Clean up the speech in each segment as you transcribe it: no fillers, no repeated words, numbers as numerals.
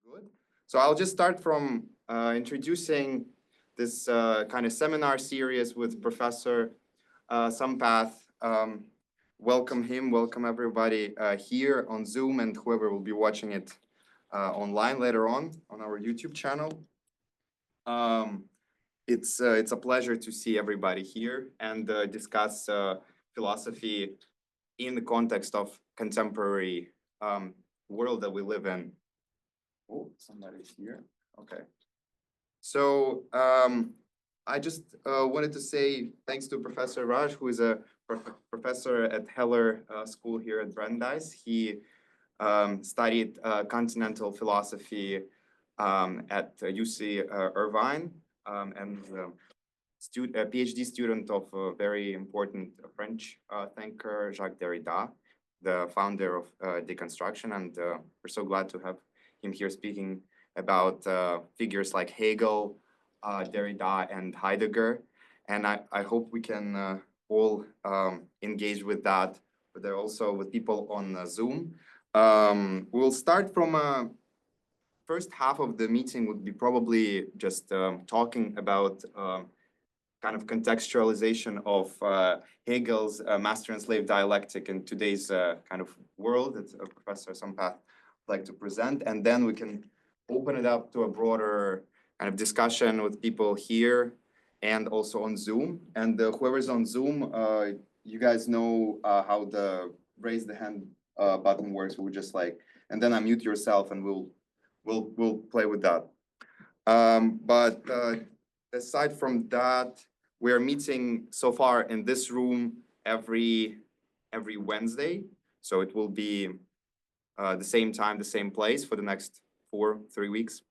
Good. So I'll just start from introducing this kind of seminar series with Professor Sampath. Welcome him, welcome everybody here on Zoom and whoever will be watching it online later on our YouTube channel. It's a pleasure to see everybody here and discuss philosophy in the context of contemporary world that we live in. Oh, somebody's here. Okay. So I just wanted to say thanks to Professor Raj, who is a professor at Heller School here at Brandeis. He studied continental philosophy at UC Irvine and a PhD student of a very important French thinker, Jacques Derrida, the founder of deconstruction. And we're so glad to have him here speaking about figures like Hegel, Derrida, and Heidegger. And I hope we can all engage with that, but they're also with people on Zoom. We'll start from first half of the meeting would be probably just talking about kind of contextualization of Hegel's master and slave dialectic in today's kind of world that Professor Sampath would like to present. And then we can open it up to a broader kind of discussion with people here and also on Zoom. And whoever's on Zoom, you guys know how the raise the hand button works. We'll just like, and then unmute yourself and we'll play with that. But aside from that, we are meeting so far in this room every Wednesday. So it will be the same time, the same place for the next 3 weeks.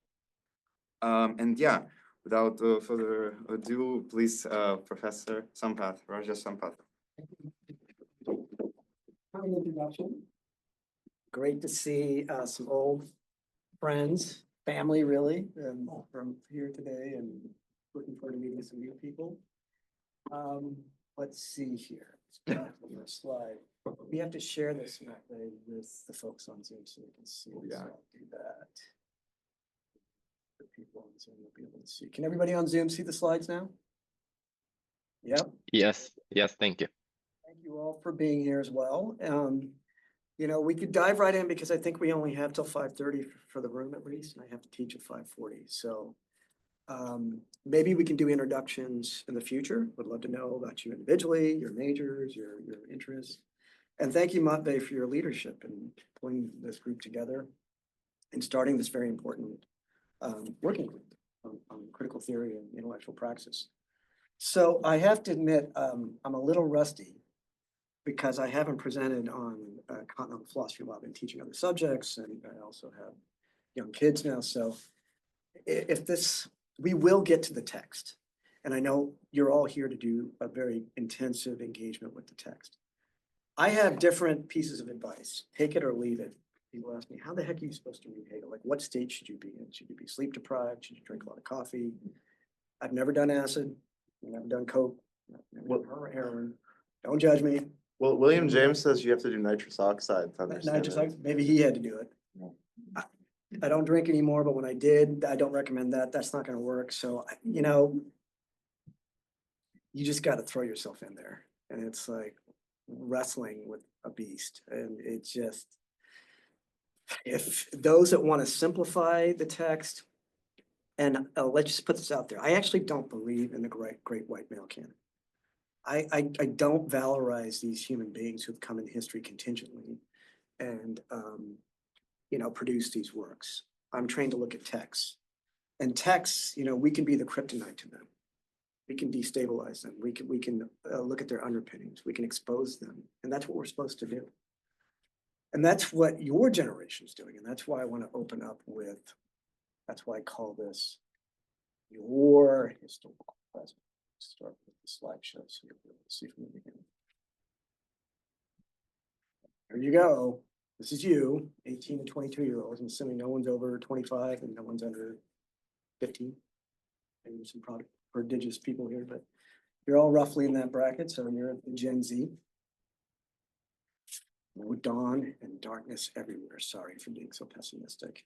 And yeah, without further ado, please, Professor Sampath, Rajesh Sampath. An introduction. Great to see some old friends, family really, from here today, and looking forward to meeting some new people. Let's see here. Let's slide. We have to share this Matvey with the folks on Zoom so we can see. Yeah. So I'll do that. The people on Zoom will be able to see. Can everybody on Zoom see the slides now? Yep. Yes, thank you. Thank you all for being here as well. You know, we could dive right in because I think we only have till 5:30 for the room at least, and I have to teach at 5:40. So maybe we can do introductions in the future. Would love to know about you individually, your majors, your interests. And thank you, Matvey, for your leadership in pulling this group together and starting this very important working group on critical theory and intellectual praxis. So I have to admit, I'm a little rusty because I haven't presented on continental philosophy while I've been teaching other subjects, and I also have young kids now. So if this, we will get to the text, and I know you're all here to do a very intensive engagement with the text. I have different pieces of advice, take it or leave it. People ask me, how the heck are you supposed to read Hegel? Like, what state should you be in? Should you be sleep deprived? Should you drink a lot of coffee? I've never done acid, I've never done coke, never done heroin. Don't judge me. Well, William James says you have to do nitrous oxide to understand Nitrous it. oxide, maybe he had to do it. I don't drink anymore, but when I did, I don't recommend that. That's not going to work. So, you know, you just got to throw yourself in there. And it's like wrestling with a beast. And it's just, if those that want to simplify the text, and let's just put this out there. I actually don't believe in the great white male canon. I don't valorize these human beings who've come in history contingently and, you know, produce these works. I'm trained to look at texts. And texts, you know, we can be the kryptonite to them. We can destabilize them. We can look at their underpinnings. We can expose them. And that's what we're supposed to do. And that's what your generation is doing. And that's why I want to open up with, that's why I call this your historical present. Start with the slideshow so you'll be able to see from the beginning. There you go. This is you, 18 to 22-year-olds. I'm assuming no one's over 25 and no one's under 15. Maybe some prodigious people here, but you're all roughly in that bracket. So you're Gen Z. No dawn and darkness everywhere. Sorry for being so pessimistic.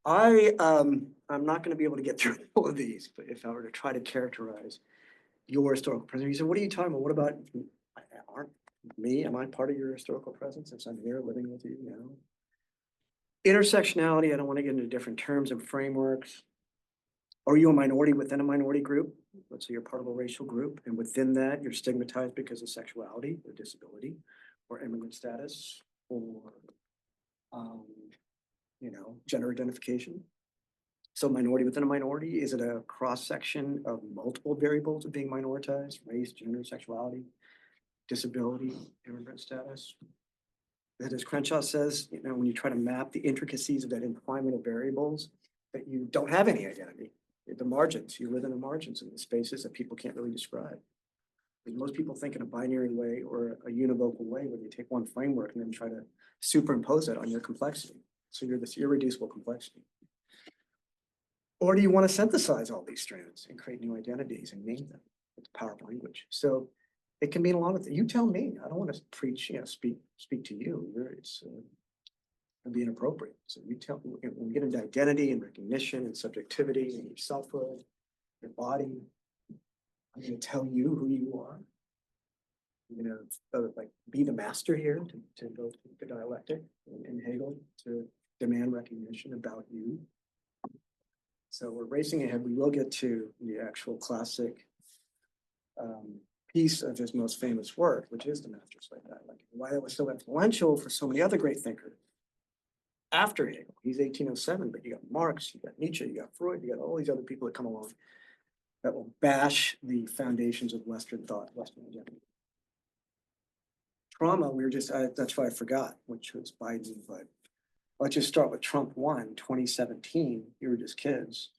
I'm not gonna be able to get through all of these, but if I were to try to characterize your historical presence, you said, what are you talking about? What about, aren't me, am I part of your historical presence since I'm here living with you now? Intersectionality, I don't want to get into different terms and frameworks. Are you a minority within a minority group? Let's say you're part of a racial group, and within that, you're stigmatized because of sexuality or disability or immigrant status or, gender identification. So minority within a minority, is it a cross-section of multiple variables of being minoritized, race, gender, sexuality, disability, immigrant status? That, as Crenshaw says, when you try to map the intricacies of that entwinement of variables, that you don't have any identity. The margins, you live in the margins in the spaces that people can't really describe. And most people think in a binary way or a univocal way where you take one framework and then try to superimpose it on your complexity. So you're this irreducible complexity. Or do you want to synthesize all these strands and create new identities and name them with the power of language? So it can mean a lot of things. You tell me. I don't want to preach, speak to you. It's it'd be inappropriate. So you tell me, when we get into identity and recognition and subjectivity and your selfhood, your body, I'm going to tell you who you are. Like be the master here to go to the dialectic in Hegel to demand recognition about you. So we're racing ahead. We will get to the actual classic piece of his most famous work, which is the Master's Slave Dialectic. Why it was so influential for so many other great thinkers after Hegel. He's 1807, but you got Marx, you got Nietzsche, you got Freud, you got all these other people that come along that will bash the foundations of Western thought, Western identity. Trauma, that's why I forgot, which was Biden, but let's just start with Trump 1, 2017. You were just kids.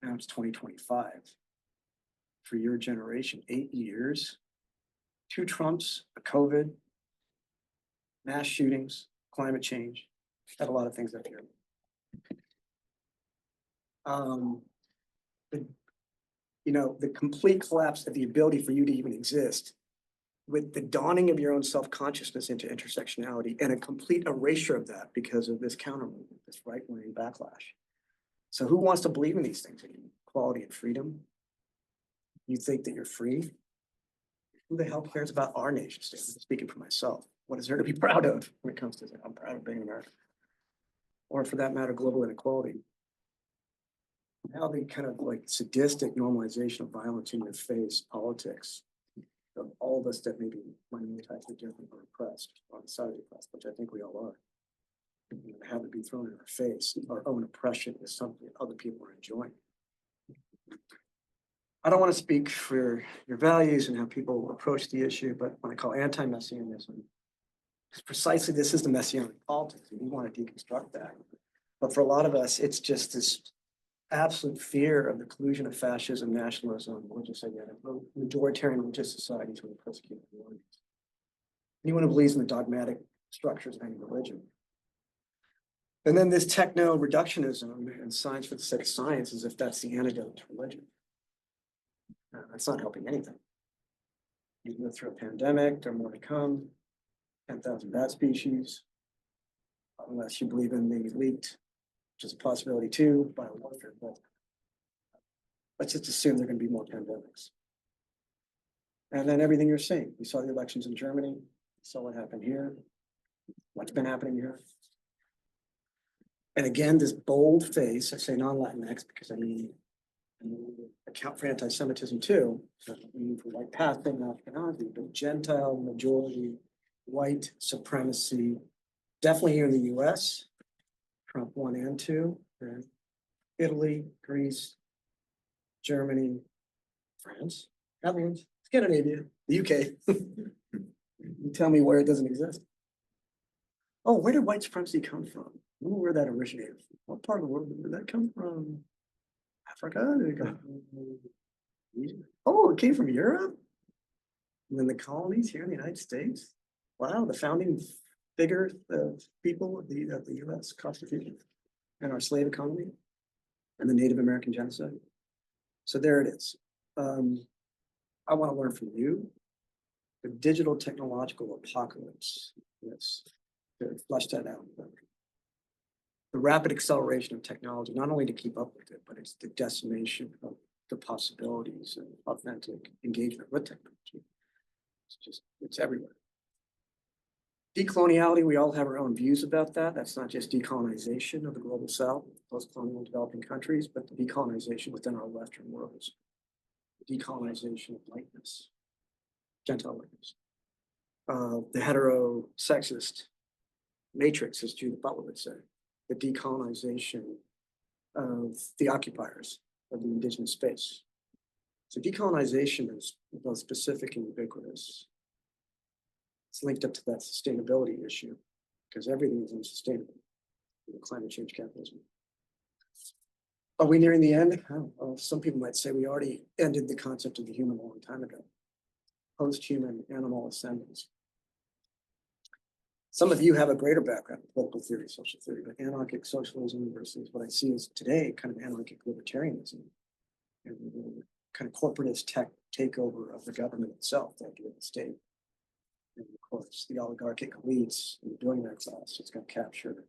Now it's 2025. For your generation, 8 years, 2 Trumps, a COVID, mass shootings, climate change, had a lot of things up here. The complete collapse of the ability for you to even exist with the dawning of your own self-consciousness into intersectionality and a complete erasure of that because of this counter movement, this right-wing backlash. So who wants to believe in these things? Equality and freedom? You think that you're free? Who the hell cares about our nation state? I'm speaking for myself. What is there to be proud of when it comes to that? I'm proud of being American. Or for that matter, global inequality. Now the kind of like sadistic normalization of violence in your face politics of all of us that maybe minoritized or different or oppressed on the side of the oppressed, which I think we all are. Have it be thrown in our face. Our own oppression is something other people are enjoying. I don't want to speak for your values and how people approach the issue, but what I call anti-messianism, precisely this is the messianic politics. We want to deconstruct that. But for a lot of us, it's just this absolute fear of the collusion of fascism, nationalism, religious identity, majoritarian religious societies who are persecuting minorities. Anyone who believes in the dogmatic structures of any religion. And then this techno-reductionism and science for the sake of science, as if that's the antidote to religion. That's not helping anything. You can go through a pandemic, there are more to come, 10,000 bat species, unless you believe in the leaked, which is a possibility too, biowarfare. But let's just assume there are going to be more pandemics. And then everything you're seeing. We saw the elections in Germany, saw what happened here, what's been happening here. And again, this bold face, I say non-Latinx because I mean, account for anti-Semitism too. So I mean for white passing, Ashkenazi, but Gentile majority, white supremacy, definitely here in the US, Trump 1 and 2, and Italy, Greece, Germany, France, Netherlands, Scandinavia, the UK. You tell me where it doesn't exist. Oh, where did white supremacy come from? I wonder where that originated from. What part of the world did that come from? Africa? Did it come from? Oh, it came from Europe? And then the colonies here in the United States? Wow, the founding figure of people of the US Constitution and our slave economy and the Native American genocide. So there it is. I want to learn from you. The digital technological apocalypse. Yes, to flesh that out. the rapid acceleration of technology, not only to keep up with it, but it's the decimation of the possibilities and authentic engagement with technology. It's everywhere. Decoloniality, we all have our own views about that. That's not just decolonization of the global south, post-colonial developing countries, but the decolonization within our Western worlds. The decolonization of lightness, Gentile lightness. The heterosexist matrix, as Judith Butler would say, the decolonization of the occupiers of the indigenous space. So decolonization is both specific and ubiquitous. It's linked up to that sustainability issue because everything is unsustainable. Climate change, capitalism. Are we nearing the end? Well, some people might say we already ended the concept of the human a long time ago. Post-human animal ascendance. Some of you have a greater background in political theory, social theory, but anarchic socialism versus what I see as today kind of anarchic libertarianism and kind of corporatist tech takeover of the government itself, the idea of the state. And of course, the oligarchic elites and the billionaire class is going to capture.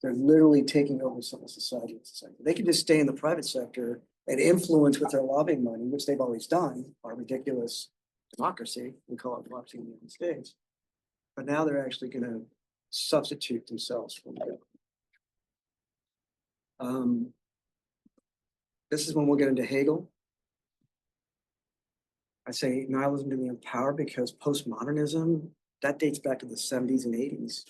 They're literally taking over civil society. They can just stay in the private sector and influence with their lobbying money, which they've always done, our ridiculous democracy. We call it democracy in the United States. But now they're actually going to substitute themselves for the government. This is when we'll get into Hegel. I say nihilism to the nth power because postmodernism, that dates back to the 70s and 80s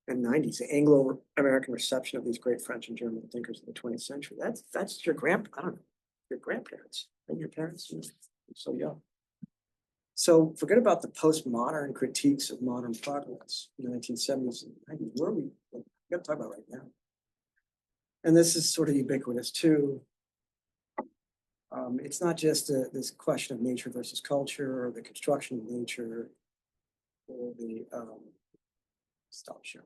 and 90s. The Anglo-American reception of these great French and German thinkers of the 20th century. That's your I don't know, your grandparents and your parents. You're so young. So forget about the postmodern critiques of modern progress in the 1970s and 90s. Where are we got to talk about right now? And this is sort of ubiquitous too. It's not just this question of nature versus culture or the construction of nature or the stop share.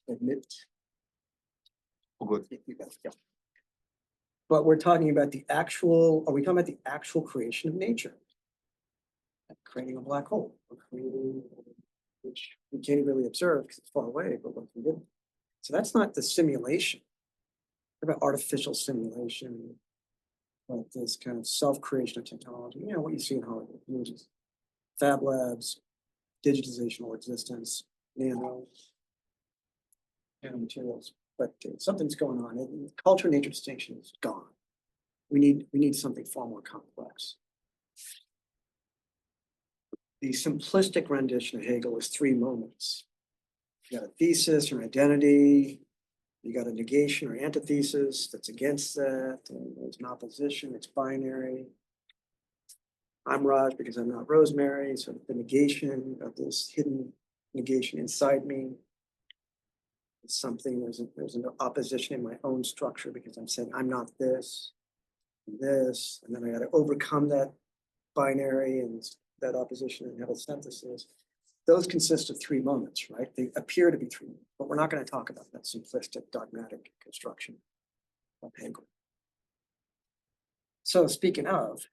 Admit. Oh, good. Yeah. But we're talking about the actual, are we talking about the actual creation of nature? Like creating a black hole, or creating, which we can't really observe because it's far away, but what we did. So that's not the simulation. What about artificial simulation? Like this kind of self-creation of technology, you know, what you see in Hollywood movies, fab labs, digitizational existence, nanomaterials, but something's going on. Culture nature distinction is gone. We need something far more complex. The simplistic rendition of Hegel is 3 moments. You got a thesis or identity. You got a negation or antithesis that's against that. And there's an opposition, it's binary. I'm Raj because I'm not Rosemary. So the negation of this hidden negation inside me is something, there's an opposition in my own structure because I'm saying I'm not this, and then I got to overcome that binary and that opposition and have a synthesis. Those consist of 3 moments, right? They appear to be 3, but we're not going to talk about that simplistic dogmatic construction of Hegel. So speaking of,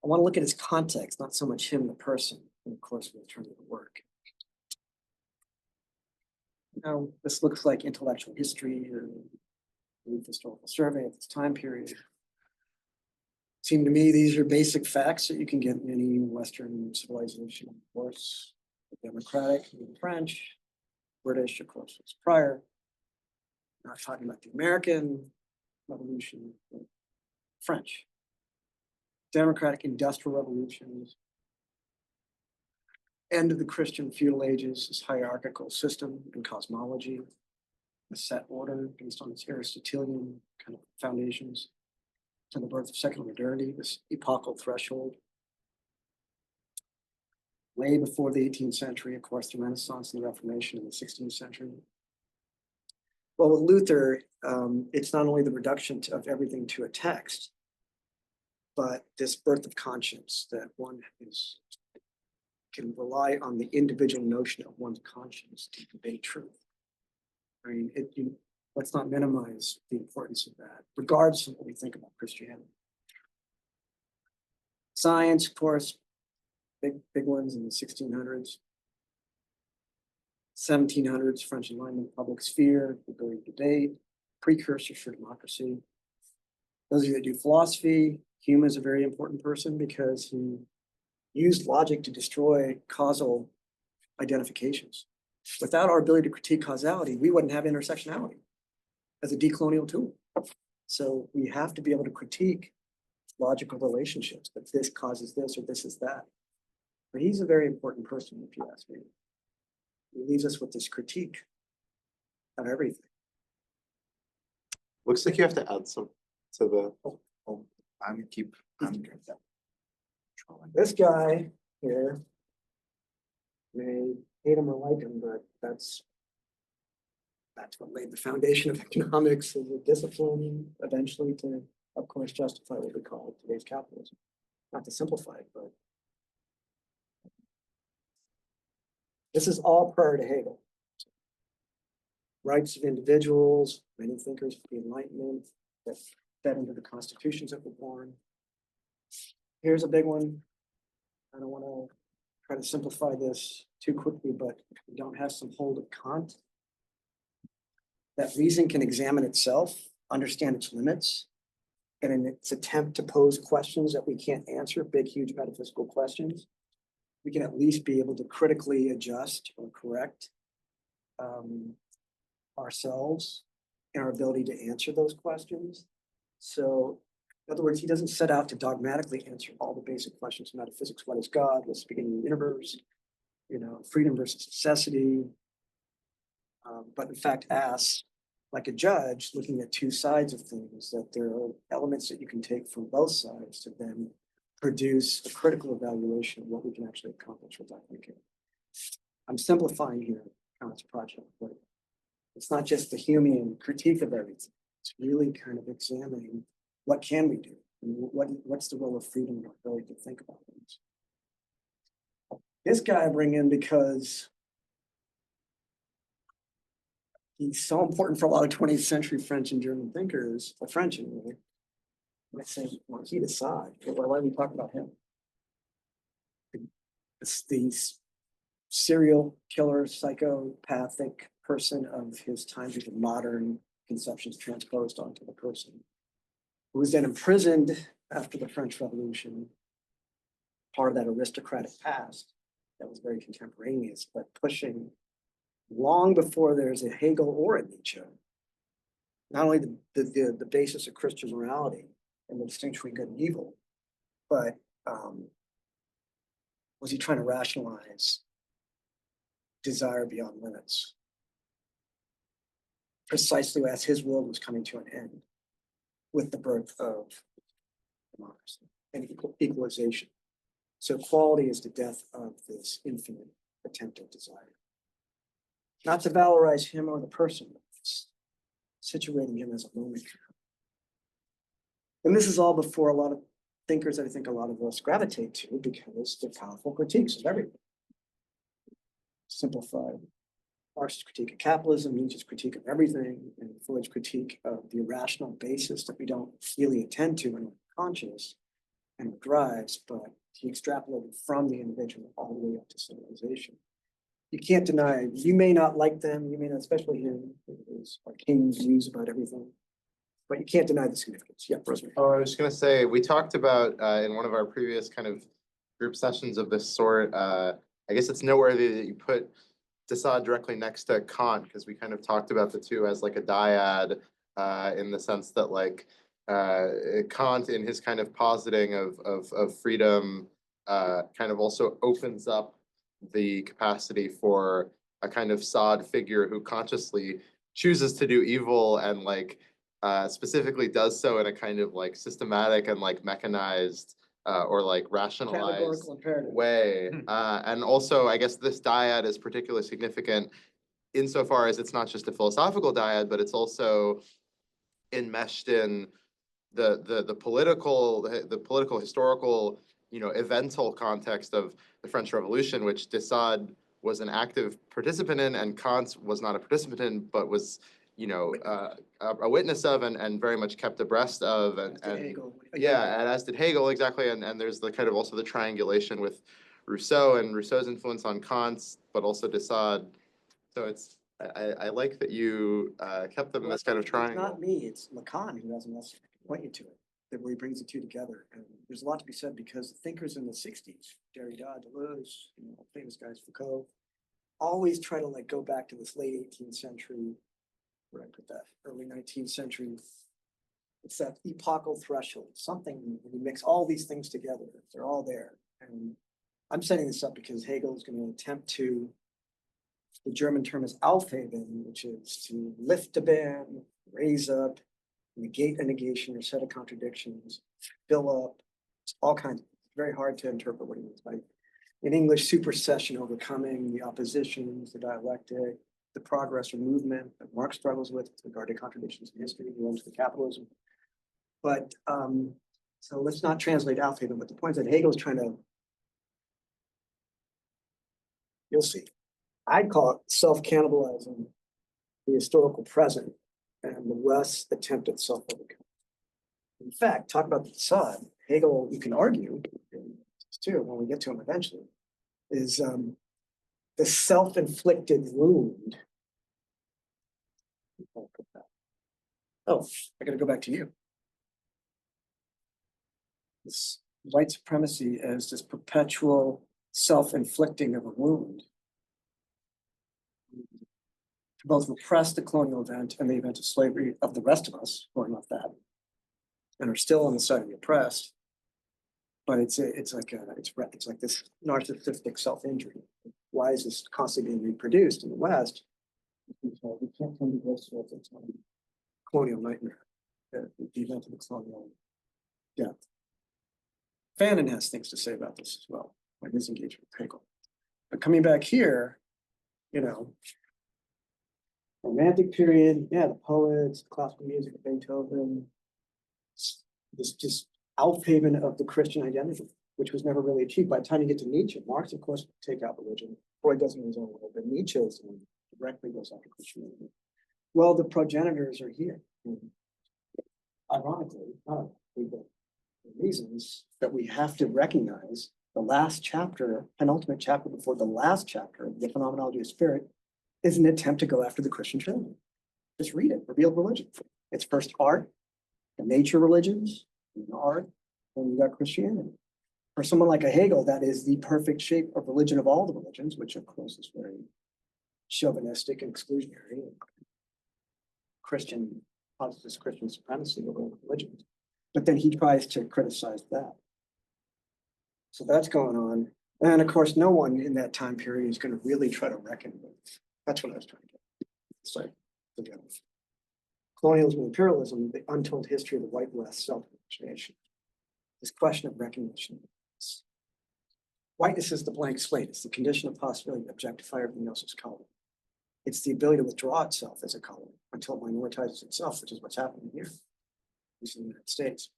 I want to look at his context, not so much him, the person, and of course, we'll turn to the work. Now, this looks like intellectual history or historical survey of this time period. Seem to me these are basic facts that you can get in any Western civilization, of course. The democratic, the French, British, of course, was prior. Not talking about the American Revolution, but French. Democratic industrial revolutions. End of the Christian feudal ages, this hierarchical system and cosmology, a set order based on its Aristotelian kind of foundations. To the birth of secular modernity, this epochal threshold. Way before the 18th century, of course, the Renaissance and the Reformation in the 16th century. Well, with Luther, it's not only the reduction of everything to a text, but this birth of conscience that one can rely on the individual notion of one's conscience to convey truth. I mean, let's not minimize the importance of that, regardless of what we think about Christianity. Science, of course, big ones in the 1600s. 1700s French Enlightenment, public sphere, the ability to debate, precursors for democracy. Those of you that do philosophy, Hume is a very important person because he used logic to destroy causal identifications. Without our ability to critique causality, we wouldn't have intersectionality as a decolonial tool. So we have to be able to critique logical relationships, that this causes this or this is that. But he's a very important person, if you ask me. He leaves us with this critique of everything. Looks like you have to add some to the. I'm This guy here, may hate him or like him, but that's what laid the foundation of economics as a discipline, eventually to, of course, justify what we call today's capitalism. Not to simplify it, but this is all prior to Hegel. Rights of individuals, many thinkers of the Enlightenment that fed into the constitutions that were born. Here's a big one. I don't want to try to simplify this too quickly, but we don't have some hold of Kant. That reason can examine itself, understand its limits, and in its attempt to pose questions that we can't answer, big, huge metaphysical questions, we can at least be able to critically adjust or correct ourselves and our ability to answer those questions. So, in other words, he doesn't set out to dogmatically answer all the basic questions of metaphysics. What is God? What's the beginning of the universe? You know, freedom versus necessity. But in fact, asks, like a judge, looking at two sides of things, that there are elements that you can take from both sides to then produce a critical evaluation of what we can actually accomplish with that thinking. I'm simplifying here Kant's project, but it's not just the Humean critique of everything. It's really kind of examining what can we do? And what's the role of freedom and our ability to think about things? This guy I bring in because he's so important for a lot of 20th century French and German thinkers, or French anyway. I say, Marquis de Sade, why do we talk about him? It's the serial killer, psychopathic person of his time, who the modern conceptions transposed onto the person, who was then imprisoned after the French Revolution, part of that aristocratic past that was very contemporaneous, but pushing long before there's a Hegel or a Nietzsche, not only the basis of Christian morality and the distinction between good and evil, but was he trying to rationalize desire beyond limits? Precisely as his world was coming to an end with the birth of democracy and equalization. So quality is the death of this infinite attempt at desire. Not to valorize him or the person, but situating him as a moment. And this is all before a lot of thinkers that I think a lot of us gravitate to, because they're powerful critiques of everything. Simplified Marx's critique of capitalism, Nietzsche's critique of everything, and Freud's critique of the irrational basis that we don't really attend to in our conscious and our drives, but he extrapolated from the individual all the way up to civilization. You can't deny, you may not like them, you may not, especially him, his arcane views about everything, but you can't deny the significance. Yeah, Rosemary. Oh, I was just gonna say, we talked about in one of our previous kind of group sessions of this sort. I guess it's noteworthy that you put de Sade directly next to Kant, because we kind of talked about the two as like a dyad, in the sense that like Kant, in his kind of positing of freedom, kind of also opens up the capacity for a kind of Sade figure who consciously chooses to do evil, and like specifically does so in a kind of like systematic and like mechanized or like rationalized way. And also, I guess this dyad is particularly significant insofar as it's not just a philosophical dyad, but it's also enmeshed in the political historical, you know, evental context of the French Revolution, which de Sade was an active participant in, and Kant was not a participant in, but was, you know, a witness of, and very much kept abreast of, and yeah, and as did Hegel, exactly. And there's the kind of also the triangulation with Rousseau and Rousseau's influence on Kant's, but also de Sade So it's, I like that you kept them as kind of It's triangle. not me, it's Lacan who has enough to point you to it, that where he brings the two together. And there's a lot to be said because thinkers in the sixties, Derrida, Deleuze, famous guys, Foucault, always try to like go back to this late 18th century, where I put that, early 19th century. It's that epochal threshold, something, when you mix all these things together, they're all there. And I'm setting this up because Hegel is going to attempt to, the German term is Aufheben, which is to lift a ban, raise up, negate a negation or set of contradictions, fill up, it's all kinds of, very hard to interpret what he means by, in English, supersession, overcoming the oppositions, the dialectic, the progress or movement that Marx struggles with regarding contradictions in history, he went to the capitalism. But so let's not translate Aufheben, but the point is that Hegel's trying to, you'll see. I'd call it self-cannibalizing the historical present and the West's attempt at self-overcome. In fact, talk about the facade. Hegel, you can argue, too, when we get to him eventually, is the self-inflicted wound. Oh, I gotta go back to you. This white supremacy as this perpetual self-inflicting of a wound. To both repress the colonial event and the event of slavery of the rest of us going off that, and are still on the side of the oppressed. But it's like this narcissistic self-injury. Why is this constantly being reproduced in the West? Because we can't come to grips with its colonial nightmare, the event of the colonial death. Fanon has things to say about this as well, like his engagement with Hegel. But coming back here, Romantic period, yeah, the poets, classical music, Beethoven, this just Aufheben of the Christian identity, which was never really achieved. By the time you get to Nietzsche, Marx, of course, take out religion. Freud does it in his own way, but Nietzsche is the one who directly goes after Christianity. Well, the progenitors are here. Ironically, not the reasons that we have to recognize the last chapter, penultimate chapter before the last chapter, the Phenomenology of Spirit, is an attempt to go after the Christian Trinity. Just read it, revealed religion. It's first art, the nature religions, art, and you got Christianity. For someone like a Hegel, that is the perfect shape of religion of all the religions, which of course is very chauvinistic and exclusionary. And Christian, posits Christian supremacy over religions. But then he tries to criticize that. So that's going on. And of course, no one in that time period is going to really try to reckon with. That's what I was trying to get. It's like colonialism and imperialism, the untold history of the white West self-imagination. This question of recognition. Whiteness is the blank slate. It's the condition of possibility to objectify everything else as color. It's the ability to withdraw itself as a color until it minoritizes itself, which is what's happening here, at least in the United States.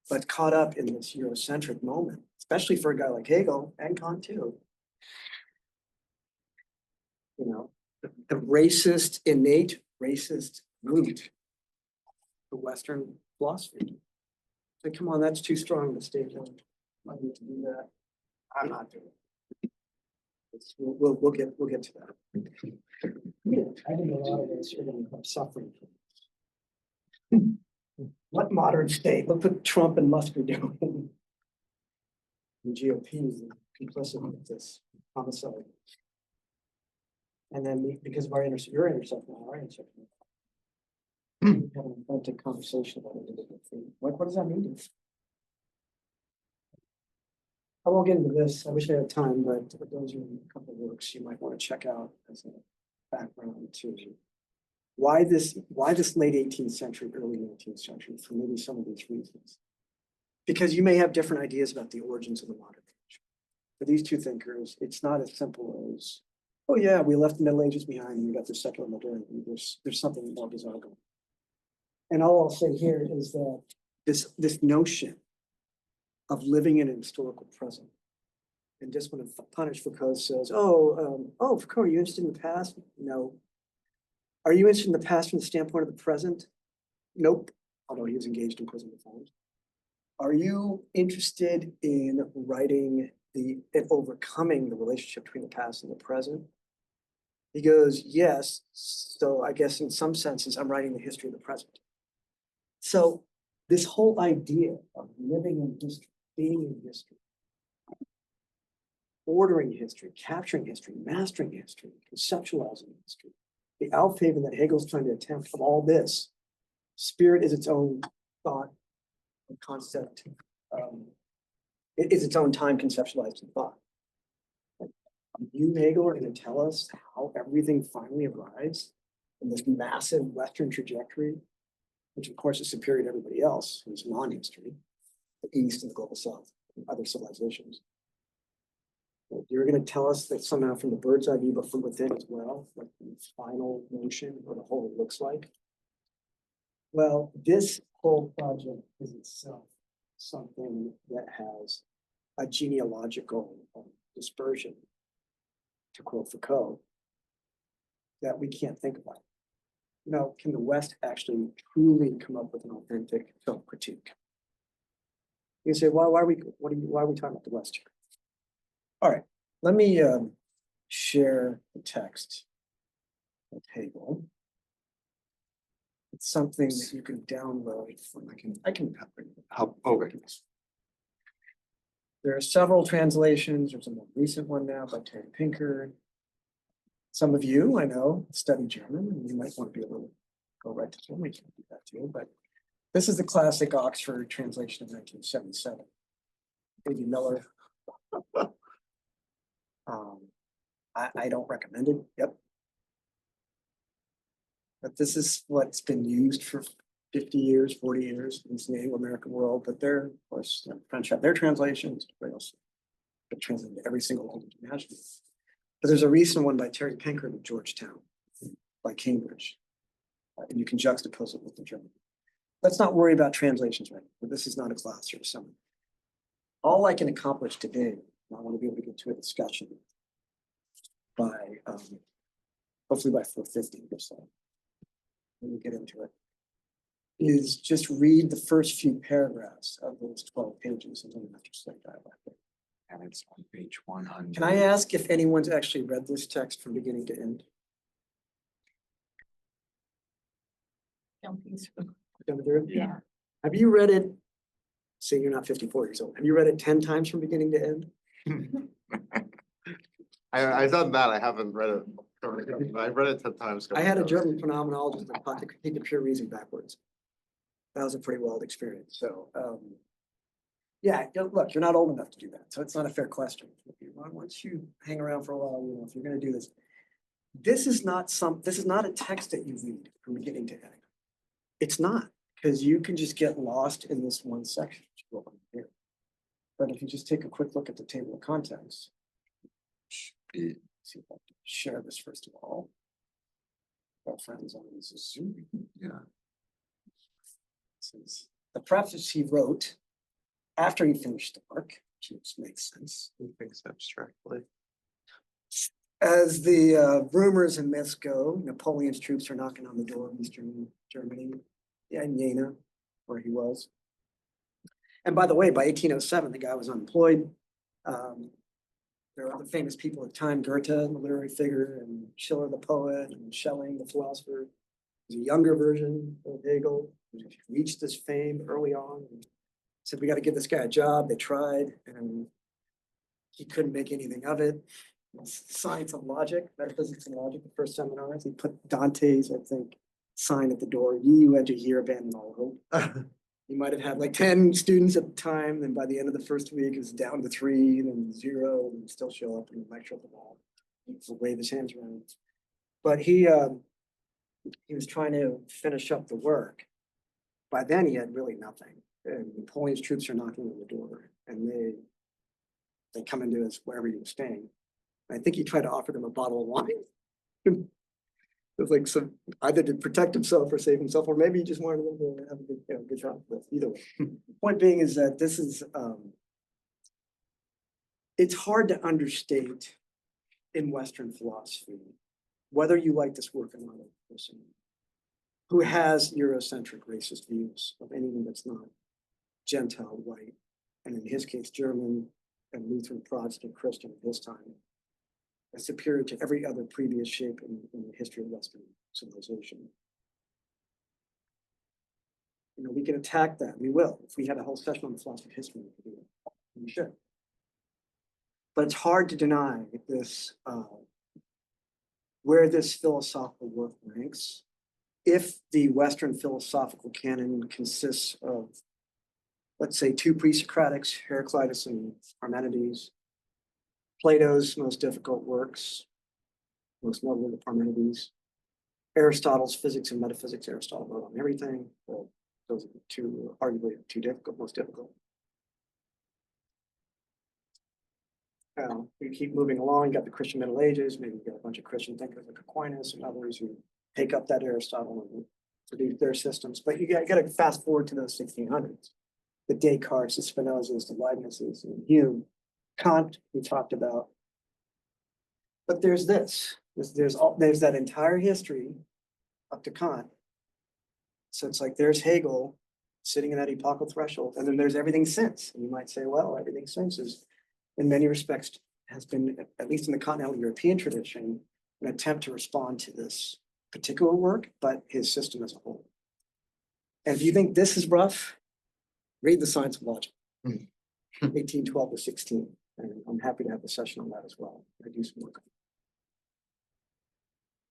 But caught up in this Eurocentric moment, especially for a guy like Hegel and Kant too. The racist, innate racist root, the Western philosophy. Like, come on, that's too strong to stay on. I need to do that. I'm not doing it. We'll get to that. Yeah, I think a lot of us are going to have suffering from this. What modern state? Look what Trump and Musk are doing. The GOP is complicit with this homicide. And then because of our your intersection, our intersection, we have an authentic conversation about individual freedom. Like, what does that mean? I won't get into this. I wish I had time, but those are a couple of works you might want to check out as a background to why this late 18th century, early 19th century, for maybe some of these reasons. Because you may have different ideas about the origins of the modern age. For these two thinkers, it's not as simple as, oh yeah, we left the Middle Ages behind and we got the secular modernity. There's something more bizarre going on. And all I'll say here is that this notion of living in an historical present, and just when Punish Foucault says, Foucault, are you interested in the past? No. Are you interested in the past from the standpoint of the present? Nope, although he was engaged in prison reforms. Are you interested in writing and overcoming the relationship between the past and the present? He goes, yes, so I guess in some senses, I'm writing the history of the present. So this whole idea of living in history, being in history, ordering history, capturing history, mastering history, conceptualizing history, the Aufheben that Hegel's trying to attempt of all this, spirit is its own thought and concept. It is its own time conceptualized in thought. You, Hegel, are going to tell us how everything finally arrives in this massive Western trajectory, which of course is superior to everybody else who's non-history, the East and the global South, and other civilizations. But you're going to tell us that somehow from the bird's eye view, but from within as well, like the final notion or the whole looks like. Well, this whole project is itself something that has a genealogical dispersion, to quote Foucault, that we can't think about. You know, can the West actually truly come up with an authentic self-critique? You say, why are we talking about the West here? All right, let me share the text of Hegel. It's something that you can download from, I can help. Okay. There are several translations. There's a more recent one now by Terry Pinker. Some of you, I know, study German, and you might want to be able to go right to German. We can do that too, but this is the classic Oxford translation of 1977. Maybe Miller. I don't recommend it. Yep. But this is what's been used for 50 years, 40 years in the Anglo-American world. But they're, of course, French have their translations. Everybody else translated to every single language imaginable. But there's a recent one by Terry Pinker at Georgetown, by Cambridge. And you can juxtapose it with the German. Let's not worry about translations right now, but this is not a class or a seminar. All I can accomplish today, and I want to be able to get to a discussion by, hopefully by 4:50 or so, when we get into it, is just read the first few paragraphs of those 12 pages and then have to say dialectic. And it's on page 100. Can I ask if anyone's actually read this text from beginning to end? Don't think so. Yeah. Have you read it? Say you're not 54 years old. Have you read it 10 times from beginning to end? I've done that. I haven't read it. I've read it 10 times. I had a German phenomenologist that taught to critique the pure reason backwards. That was a pretty wild experience. So, yeah, look, you're not old enough to do that. So it's not a fair question. Once you hang around for a while, you know, if you're going to do this, this is not a text that you read from beginning to end. It's not, because you can just get lost in this one section. Here. But if you just take a quick look at the table of contents, see if I can share this first of all. Our friends on Zoom. Yeah. This is the preface he wrote after he finished the work, which makes sense. He thinks abstractly. As the rumors and myths go, Napoleon's troops are knocking on the door of Eastern Germany, yeah, in Jena, where he was. And by the way, by 1807, the guy was unemployed. There are other famous people at the time, Goethe, the literary figure, and Schiller, the poet, and Schelling, the philosopher. There's a younger version of Hegel, who reached this fame early on. And said, we got to give this guy a job. They tried, and he couldn't make anything of it. Science of logic, metaphysics and logic, the first seminars. He put Dante's, I think, sign at the door. Ye who enter here, abandon all hope. He might have had like 10 students at the time. Then by the end of the first week, it was down to 3, and then 0, and still show up and lecture at the wall. He'd wave his hands around. But he was trying to finish up the work. By then, he had really nothing. And Napoleon's troops are knocking on the door, and they come into his wherever he was staying. I think he tried to offer them a bottle of wine. It was like some either to protect himself or save himself, or maybe he just wanted them to have a good time with. Either way. Point being is that this is it's hard to understate in Western philosophy whether you like this work or not. A person who has Eurocentric racist views of anything that's not Gentile, white, and in his case, German and Lutheran, Protestant, Christian at this time. as superior to every other previous shape in the history of Western civilization. You know, we can attack that. We will. If we had a whole session on the philosophy of history, we could do it. We should. But it's hard to deny this, where this philosophical work ranks. If the Western philosophical canon consists of, let's say, two pre-Socratics, Heraclitus and Parmenides, Plato's most difficult works, most notably the Parmenides, Aristotle's Physics and Metaphysics. Aristotle wrote on everything. Well, those are two, arguably too difficult, most difficult. We keep moving along. You got the Christian Middle Ages. Maybe you got a bunch of Christian thinkers like Aquinas and others who take up that Aristotle and produce their systems. But you got to fast forward to those 1600s. The Descartes, the Spinozas, the Leibnizes, and Hume, Kant. We talked about. But there's this. There's that entire history up to Kant. So it's like there's Hegel sitting in that epochal threshold, and then there's everything since. And you might say, well, everything since is, in many respects, has been, at least in the continental European tradition, an attempt to respond to this particular work, but his system as a whole. And if you think this is rough, read The Science of Logic, 1812 to 16. And I'm happy to have a session on that as well. I do some work.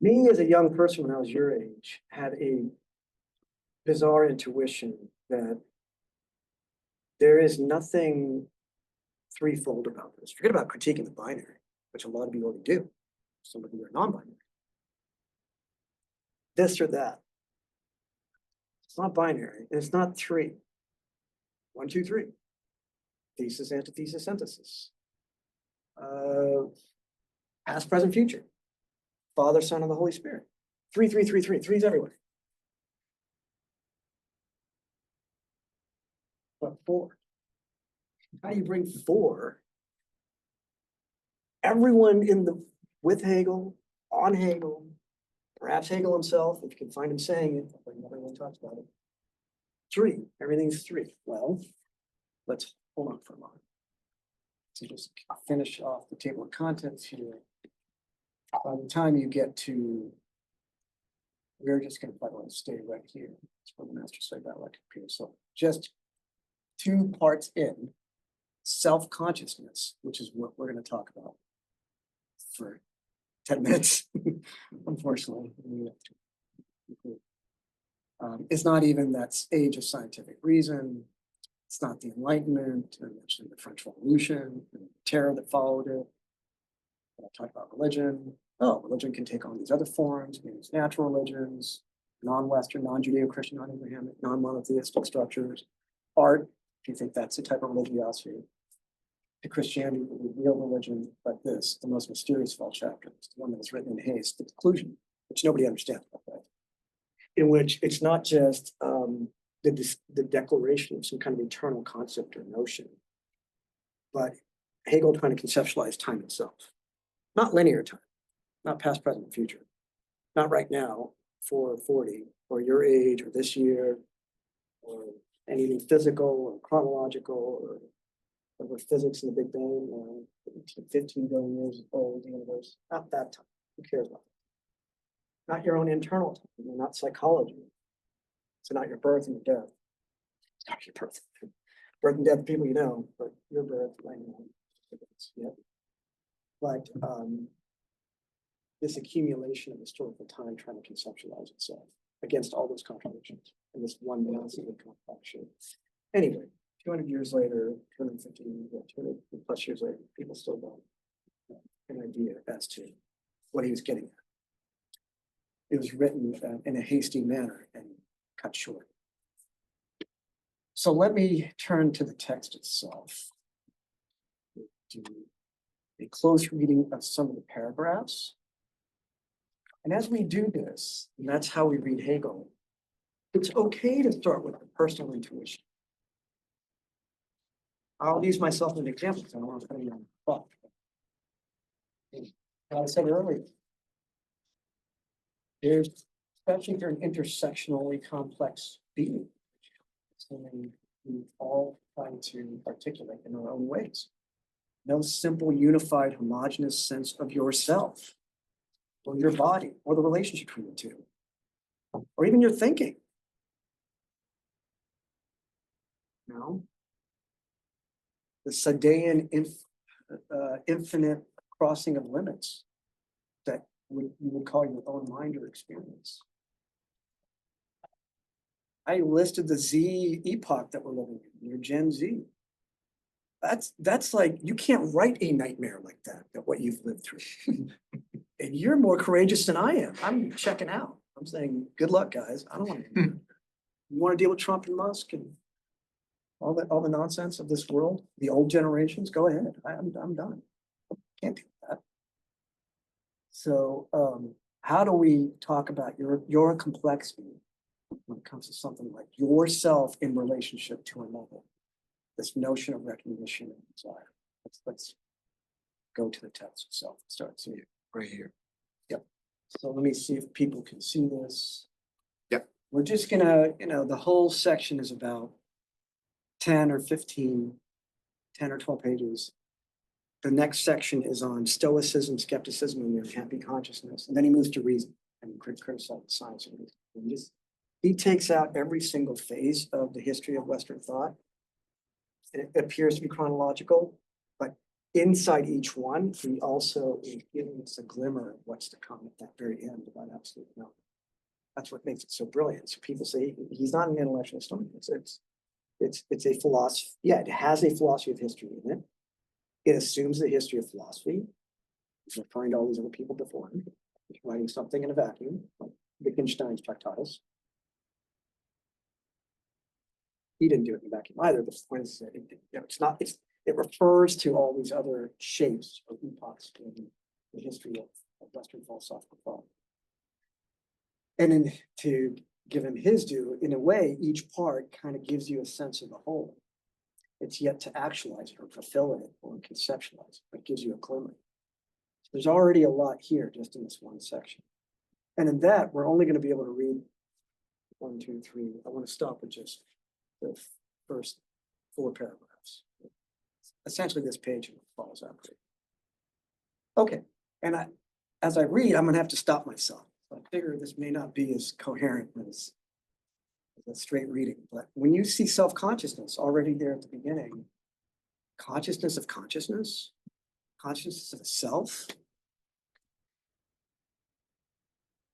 Me as a young person when I was your age had a bizarre intuition that there is nothing threefold about this. Forget about critiquing the binary, which a lot of you already do. Some of you are non-binary. This or that. It's not binary, and it's not three. 1, 2, 3. Thesis, antithesis, synthesis. Past, present, future. Father, Son, and the Holy Spirit. 3, 3, 3, 3. Three's everywhere. But 4. How do you bring 4? Everyone with Hegel, on Hegel, perhaps Hegel himself, if you can find him saying it, but everyone talks about it. 3, everything's 3. Well, let's hold on for a moment. So just finish off the table of contents here. By the time you get to, we're just going to, by the way, stay right here. It's for the master study dialectic period. So just 2 parts in. Self-consciousness, which is what we're going to talk about for 10 minutes, unfortunately. It's not even that age of scientific reason. It's not the Enlightenment. I mentioned the French Revolution, and the terror that followed it. I talk about religion. Oh, religion can take on these other forms, means natural religions, non-Western, non-Judeo-Christian, non-Abrahamic, non-monotheistic structures, art, if you think that's the type of religiosity. To Christianity, the real religion, but this, the most mysterious of all chapters, the one that was written in haste, the conclusion, which nobody understands about that, in which it's not just the declaration of some kind of eternal concept or notion, but Hegel trying to conceptualize time itself, not linear time, not past, present, and future, not right now, 440, or your age, or this year, or anything physical or chronological, or physics in the Big Bang, or 15 billion years old universe. Not that time. Who cares about that? Not your own internal time. Not psychology. So not your birth and your death. Not your birth. Birth and death, people you know, but your birth, I know. Yeah. But this accumulation of historical time trying to conceptualize itself against all those contradictions in this one massively complex shape. Anyway. 200 years later, 250, 200 plus years later, people still don't have an idea as to what he was getting at. It was written in a hasty manner and cut short. So let me turn to the text itself. Do a close reading of some of the paragraphs. And as we do this, and that's how we read Hegel, it's okay to start with the personal intuition. I'll use myself as an example because I don't want to put you on the spot. I said earlier, there's, especially if you're an intersectionally complex being, something we all trying to articulate in our own ways. no simple, unified, homogeneous sense of yourself or your body or the relationship between the two, or even your thinking. No. The Sadean infinite crossing of limits that you would call your own mind or experience. I listed the Z epoch that we're living in, your Gen Z. That's like, you can't write a nightmare like that what you've lived through. And you're more courageous than I am. I'm checking out. I'm saying, good luck, guys. I don't want to. You want to deal with Trump and Musk and all the nonsense of this world, the old generations, go ahead. I'm done. Can't do that. So how do we talk about your complexity when it comes to something like yourself in relationship to another? This notion of recognition and desire. Let's go to the text itself. Start seeing it right here. Yep. So let me see if people can see this. Yep. We're just gonna, the whole section is about 10 or 15, 10 or 12 pages. The next section is on stoicism, skepticism, and your happy consciousness. And then he moves to reason and criticize science and reason. And he takes out every single phase of the history of Western thought. It appears to be chronological, but inside each one, he also is giving us a glimmer of what's to come at that very end about absolute knowledge. That's what makes it so brilliant. So people say he's not an intellectual historian. It's a philosophy. Yeah, it has a philosophy of history in it. It assumes the history of philosophy. He's referring to all these other people before him. He's writing something in a vacuum, like Wittgenstein's Tractatus. He didn't do it in a vacuum either. The point is that it refers to all these other shapes or epochs in the history of Western philosophical thought. And then to give him his due, in a way, each part kind of gives you a sense of the whole. It's yet to actualize it or fulfill it or conceptualize it, but it gives you a glimmer. There's already a lot here just in this one section. And in that, we're only going to be able to read 1, 2, 3. I want to stop with just the first 4 paragraphs. Essentially, this page follows after. Okay, and as I read, I'm going to have to stop myself. So I figure this may not be as coherent as a straight reading, but when you see self-consciousness already there at the beginning, consciousness of consciousness, consciousness of self,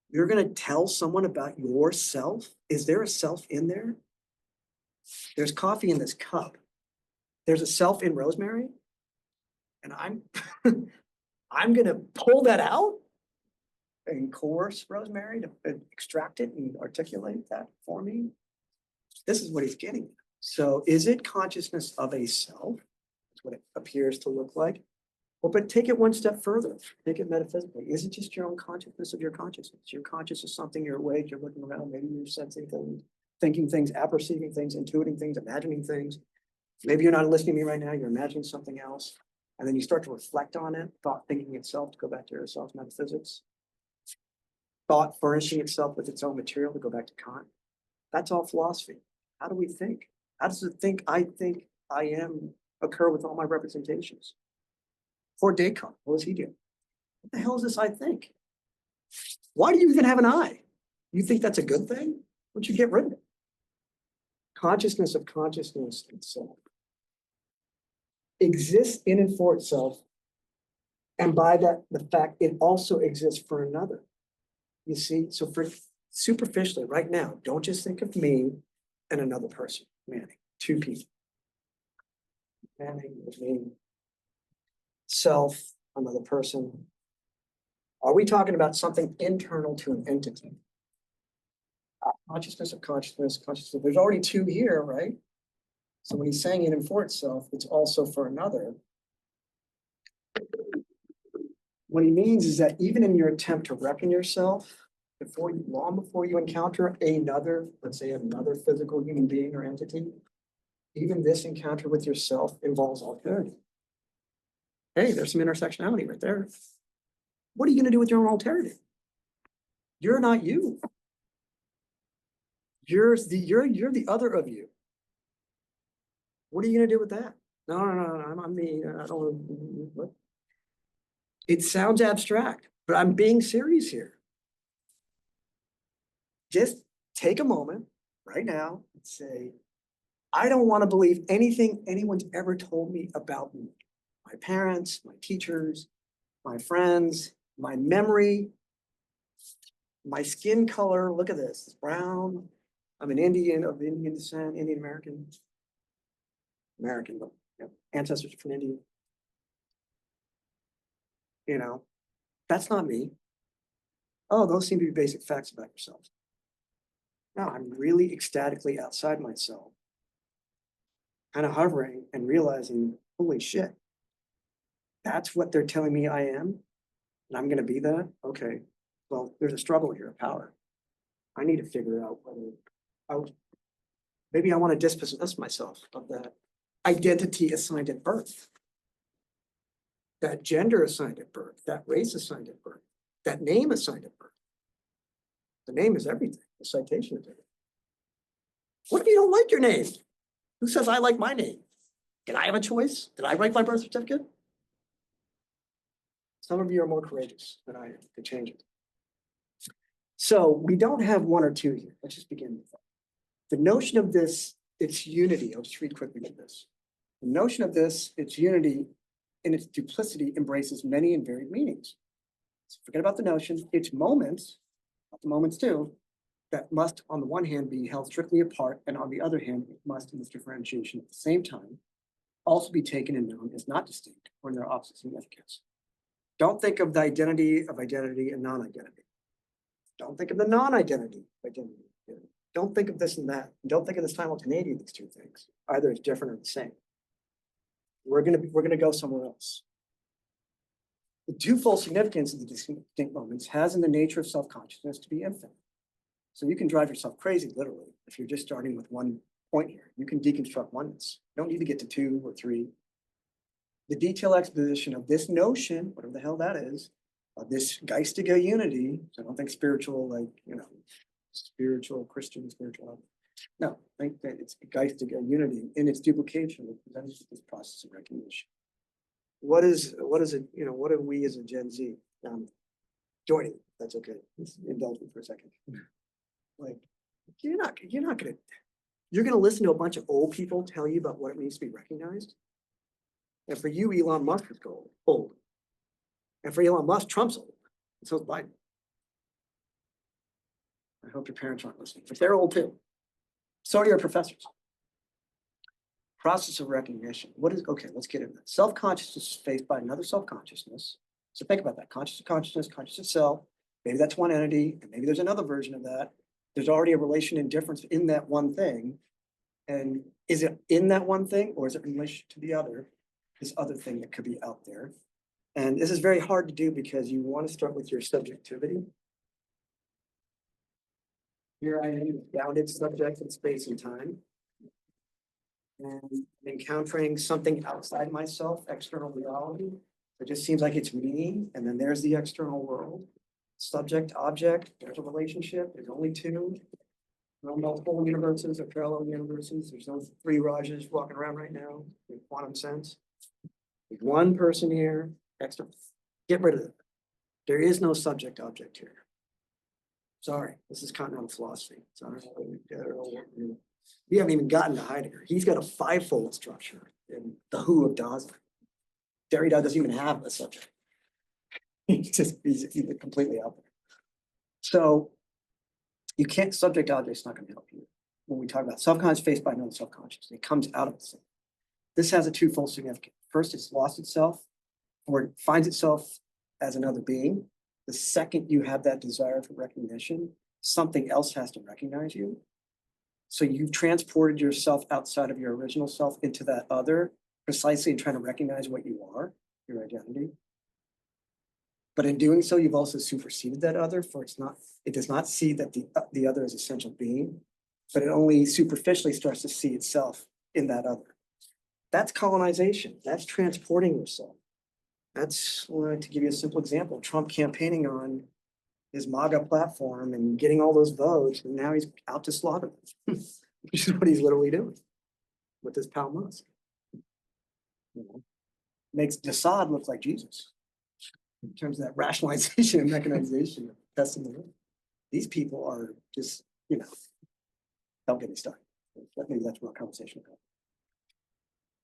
you're going to tell someone about yourself? Is there a self in there? There's coffee in this cup. There's a self in rosemary. And I'm going to pull that out and coerce rosemary to extract it and articulate that for me. This is what he's getting at. So is it consciousness of a self? That's what it appears to look like. Well, but take it one step further. Take it metaphysically. Is it just your own consciousness of your consciousness? You're conscious of something, you're awake, you're looking around, maybe you're sensing things, thinking things, apperceiving things, intuiting things, imagining things. Maybe you're not listening to me right now, you're imagining something else. And then you start to reflect on it, thought thinking itself, to go back to Aristotle's metaphysics. Thought furnishing itself with its own material, to go back to Kant. That's all philosophy. How do we think? How does it think I am occur with all my representations? For Descartes, what does he do? What the hell is this I think? Why do you even have an I? You think that's a good thing? Why don't you get rid of it? Consciousness of consciousness itself exists in and for itself, and by that, the fact it also exists for another. You see, so for superficially, right now, don't just think of me and another person, Manning, 2 people. Manning with me, self, another person. Are we talking about something internal to an entity? Consciousness of consciousness, consciousness. There's already 2 here, right? So when he's saying it and for itself, it's also for another. What he means is that even in your attempt to reckon yourself, long before you encounter another, let's say another physical human being or entity, even this encounter with yourself involves alterity. Hey, there's some intersectionality right there. What are you going to do with your own alterity? You're not you. You're the other of you. What are you going to do with that? No, I'm me, I don't, what? It sounds abstract, but I'm being serious here. Just take a moment right now and say, I don't want to believe anything anyone's ever told me about me. My parents, my teachers, my friends, my memory, my skin color. Look at this, it's brown. I'm an Indian of Indian descent, Indian American. American, but ancestors from India. You know, that's not me. Oh, those seem to be basic facts about yourself. No, I'm really ecstatically outside myself, kind of hovering and realizing, holy shit, that's what they're telling me I am, and I'm going to be that. Okay, well, there's a struggle here of power. I need to figure out whether maybe I want to dispossess myself of that identity assigned at birth, that gender assigned at birth, that race assigned at birth, that name assigned at birth. The name is everything. The citation is everything. What if you don't like your name? Who says I like my name? Did I have a choice? Did I write my birth certificate? Some of you are more courageous than I am to change it. So we don't have one or two here. Let's just begin with that. The notion of this, its unity, I'll just read quickly to this. The notion of this, its unity in its duplicity embraces many and varied meanings. So forget about the notion, its moments, not the moments too, that must on the one hand be held strictly apart, and on the other hand, it must in this differentiation at the same time also be taken and known as not distinct or in their opposite significance. Don't think of the identity and non-identity. Don't think of the non-identity of identity. Don't think of this and that. Don't think of the simultaneity of these two things. Either it's different or the same. We're gonna go somewhere else. The twofold significance of the distinct moments has in the nature of self-consciousness to be infinite. So you can drive yourself crazy, literally, if you're just starting with one point here. You can deconstruct oneness. You don't need to get to two or three. The detailed exposition of this notion, whatever the hell that is, of this geistige unity, so I don't think spiritual, like, spiritual Christian, spiritual. No, I think that it's geistige unity in its duplication that presents this process of recognition. What is it, what are we as a Gen Z? Joining, that's okay. Let's indulge me for a second. Like, you're gonna listen to a bunch of old people tell you about what it means to be recognized. And for you, Elon Musk is old. And for Elon Musk, Trump's old. And so is Biden. I hope your parents aren't listening, but they're old too. So are your professors. Process of recognition. Okay, let's get into that. Self-consciousness is faced by another self-consciousness. So think about that. Conscious of consciousness, conscious of self. Maybe that's one entity, and maybe there's another version of that. There's already a relation and difference in that one thing. And is it in that one thing, or is it in relation to the other, this other thing that could be out there? And this is very hard to do because you want to start with your subjectivity. Here I am, bounded subject in space and time. And encountering something outside myself, external reality. It just seems like it's me, and then there's the external world. Subject, object, there's a relationship, there's only two. No multiple universes or parallel universes. There's no three Rajes walking around right now in quantum sense. There's one person here, external. Get rid of it. There is no subject object here. Sorry, this is continental philosophy. Sorry. We haven't even gotten to Heidegger. He's got a fivefold structure in the Who of Dasein. Derrida doesn't even have a subject. He's completely out there. So you can't, subject object's not going to help you. When we talk about self-conscious faced by another self-conscious, it comes out of itself. This has a twofold significance. First, it's lost itself, or it finds itself as another being. The second you have that desire for recognition, something else has to recognize you. So you've transported yourself outside of your original self into that other, precisely in trying to recognize what you are, your identity. But in doing so, you've also superseded that other, for it does not see that the other is essential being, but it only superficially starts to see itself in that other. That's colonization. That's transporting yourself. That's, to give you a simple example, Trump campaigning on his MAGA platform and getting all those votes, and now he's out to slaughter them, which is what he's literally doing with his pal Musk. you know, makes Desaad look like Jesus in terms of that rationalization and mechanization of testing the world. These people are just, you know, don't get me started. Maybe that's what our conversation about.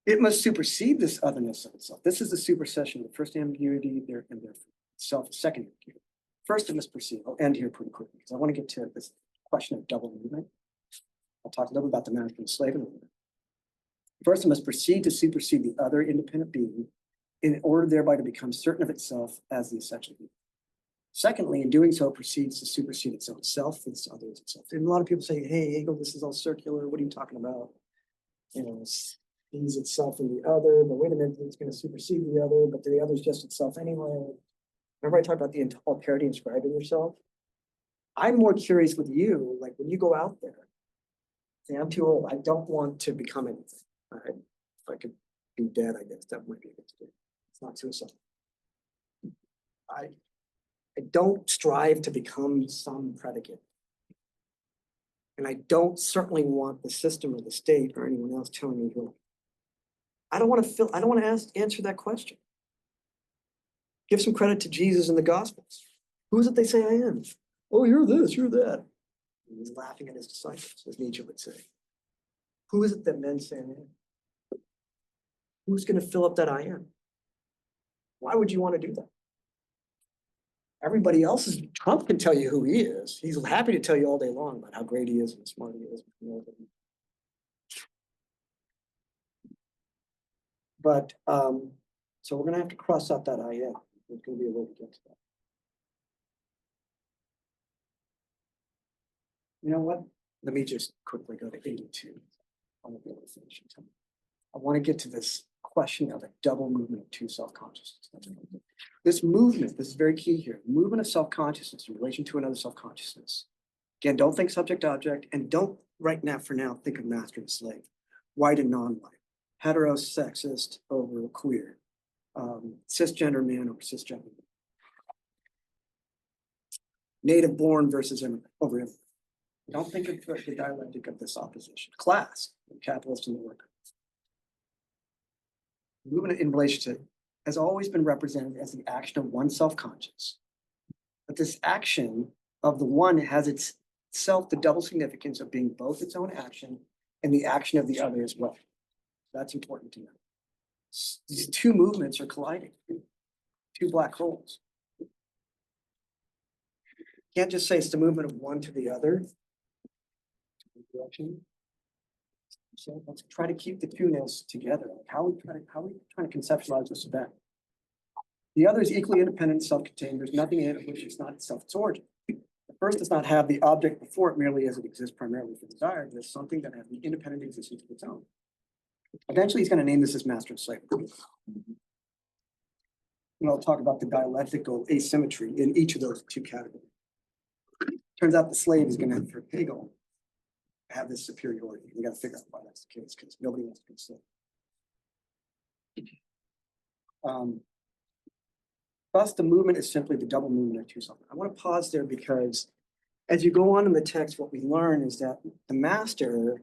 It must supersede this otherness of itself. This is the supersession, the first ambiguity there and their self, second ambiguity. First, it must perceive. I'll end here pretty quickly because I want to get to this question of double movement. I'll talk a little bit about the master and the slave in a minute. First, it must proceed to supersede the other independent being in order thereby to become certain of itself as the essential being. Secondly, in doing so, it proceeds to supersede its own self, its other as itself. And a lot of people say, hey, Hegel, this is all circular. What are you talking about? You know, sees itself in the other, but wait a minute, it's going to supersede the other, but the other is just itself anyway. Remember I talked about the alterity inscribing yourself? I'm more curious with you, like when you go out there, say, I'm too old, I don't want to become anything. If I could be dead, I guess that might be a good to do. It's not suicide. I don't strive to become some predicate. And I don't certainly want the system or the state or anyone else telling me who. I don't want to answer that question. Give some credit to Jesus in the Gospels. Who is it they say I am? Oh, you're this, you're that. And he's laughing at his disciples, as Nietzsche would say. Who is it that men say I am? Who's going to fill up that I am? Why would you want to do that? Everybody else is, Trump can tell you who he is. He's happy to tell you all day long about how great he is and smart he is. But, so we're going to have to cross out that I am. There's going to be a way to get to that. You know what? Let me just quickly go to 82. I won't be able to finish in time. I want to get to this question of a double movement of two self-consciousness. This movement, this is very key here, movement of self-consciousness in relation to another self-consciousness. Again, don't think subject-object, and don't right now, for now, think of master and slave, white and non-white, heterosexist over queer, cisgender man over cisgender man, native born versus immigrant over immigrant. Don't think of the dialectic of this opposition. Class, the capitalist and the worker. Movement in relation to has always been represented as the action of one self-conscious. But this action of the one has itself the double significance of being both its own action and the action of the other as well. That's important to know. These two movements are colliding, two black holes. Can't just say it's the movement of one to the other. Direction. So let's try to keep the two-ness together. How are we trying to conceptualize this event? The other is equally independent, self-contained. There's nothing in it which is not itself its origin. The first does not have the object before it merely as it exists primarily for desire. There's something that has the independent existence of its own. Eventually, he's going to name this as master and slave. And I'll talk about the dialectical asymmetry in each of those two categories. Turns out the slave is going to, for Hegel, have this superiority. We got to figure out why that's the case because nobody wants to be slave. Thus, the movement is simply the double movement of two self. I want to pause there because as you go on in the text, what we learn is that the master,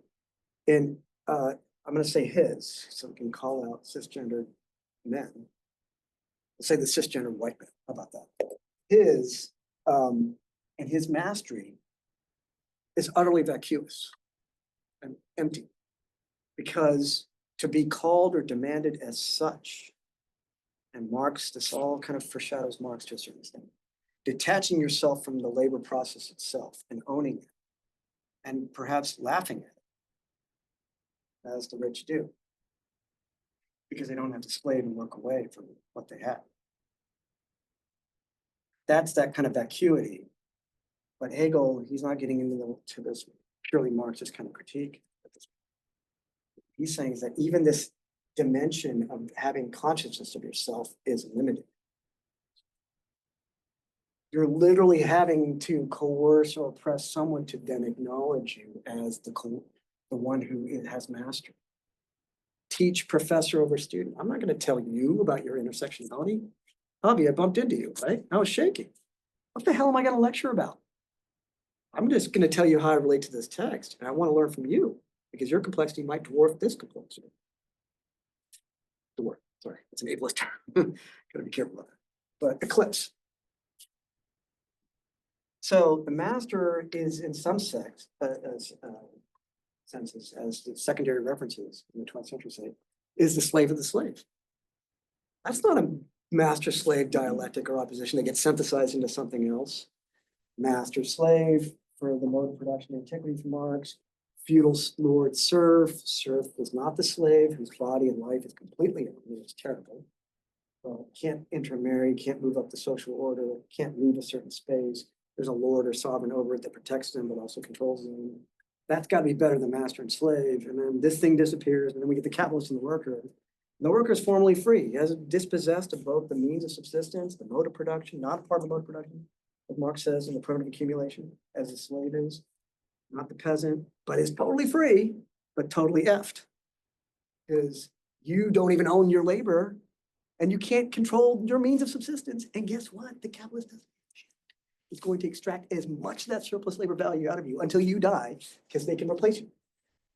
in I'm going to say his, so we can call out cisgender men. Let's say the cisgender white man. How about that? His and his mastery is utterly vacuous and empty, because to be called or demanded as such, and Marx, this all kind of foreshadows Marx to a certain extent, detaching yourself from the labor process itself and owning it, and perhaps laughing at it, as the rich do, because they don't have to slave and work away from what they have. That's that kind of vacuity. But Hegel, he's not getting into this purely Marxist kind of critique. He's saying is that even this dimension of having consciousness of yourself is limited. You're literally having to coerce or oppress someone to then acknowledge you as the one who has mastery. Teach professor over student. I'm not going to tell you about your intersectionality. Hobby, I bumped into you, right? I was shaking. What the hell am I going to lecture about? I'm just going to tell you how I relate to this text, and I want to learn from you because your complexity might dwarf this complexity. The work. Sorry, it's an ableist term. Gotta be careful about that. But eclipse. So the master is in some senses, as the secondary references in the 20th century say, is the slave of the slave. That's not a master-slave dialectic or opposition that gets synthesized into something else. Master-slave for the mode of production antiquity for Marx. Feudal lord serf. Serf is not the slave whose body and life is completely owned. It's terrible. Can't intermarry, can't move up the social order, can't leave a certain space. There's a lord or sovereign over it that protects them, but also controls them. That's got to be better than master and slave. And then this thing disappears, and then we get the capitalist and the worker. And the worker is formally free. He has dispossessed of both the means of subsistence, the mode of production, not a part of the mode of production, as Marx says in the permanent accumulation, as the slave is, not the peasant, but is totally free, but totally effed. Because you don't even own your labor, and you can't control your means of subsistence. And guess what? The capitalist doesn't. It's going to extract as much of that surplus labor value out of you until you die, because they can replace you,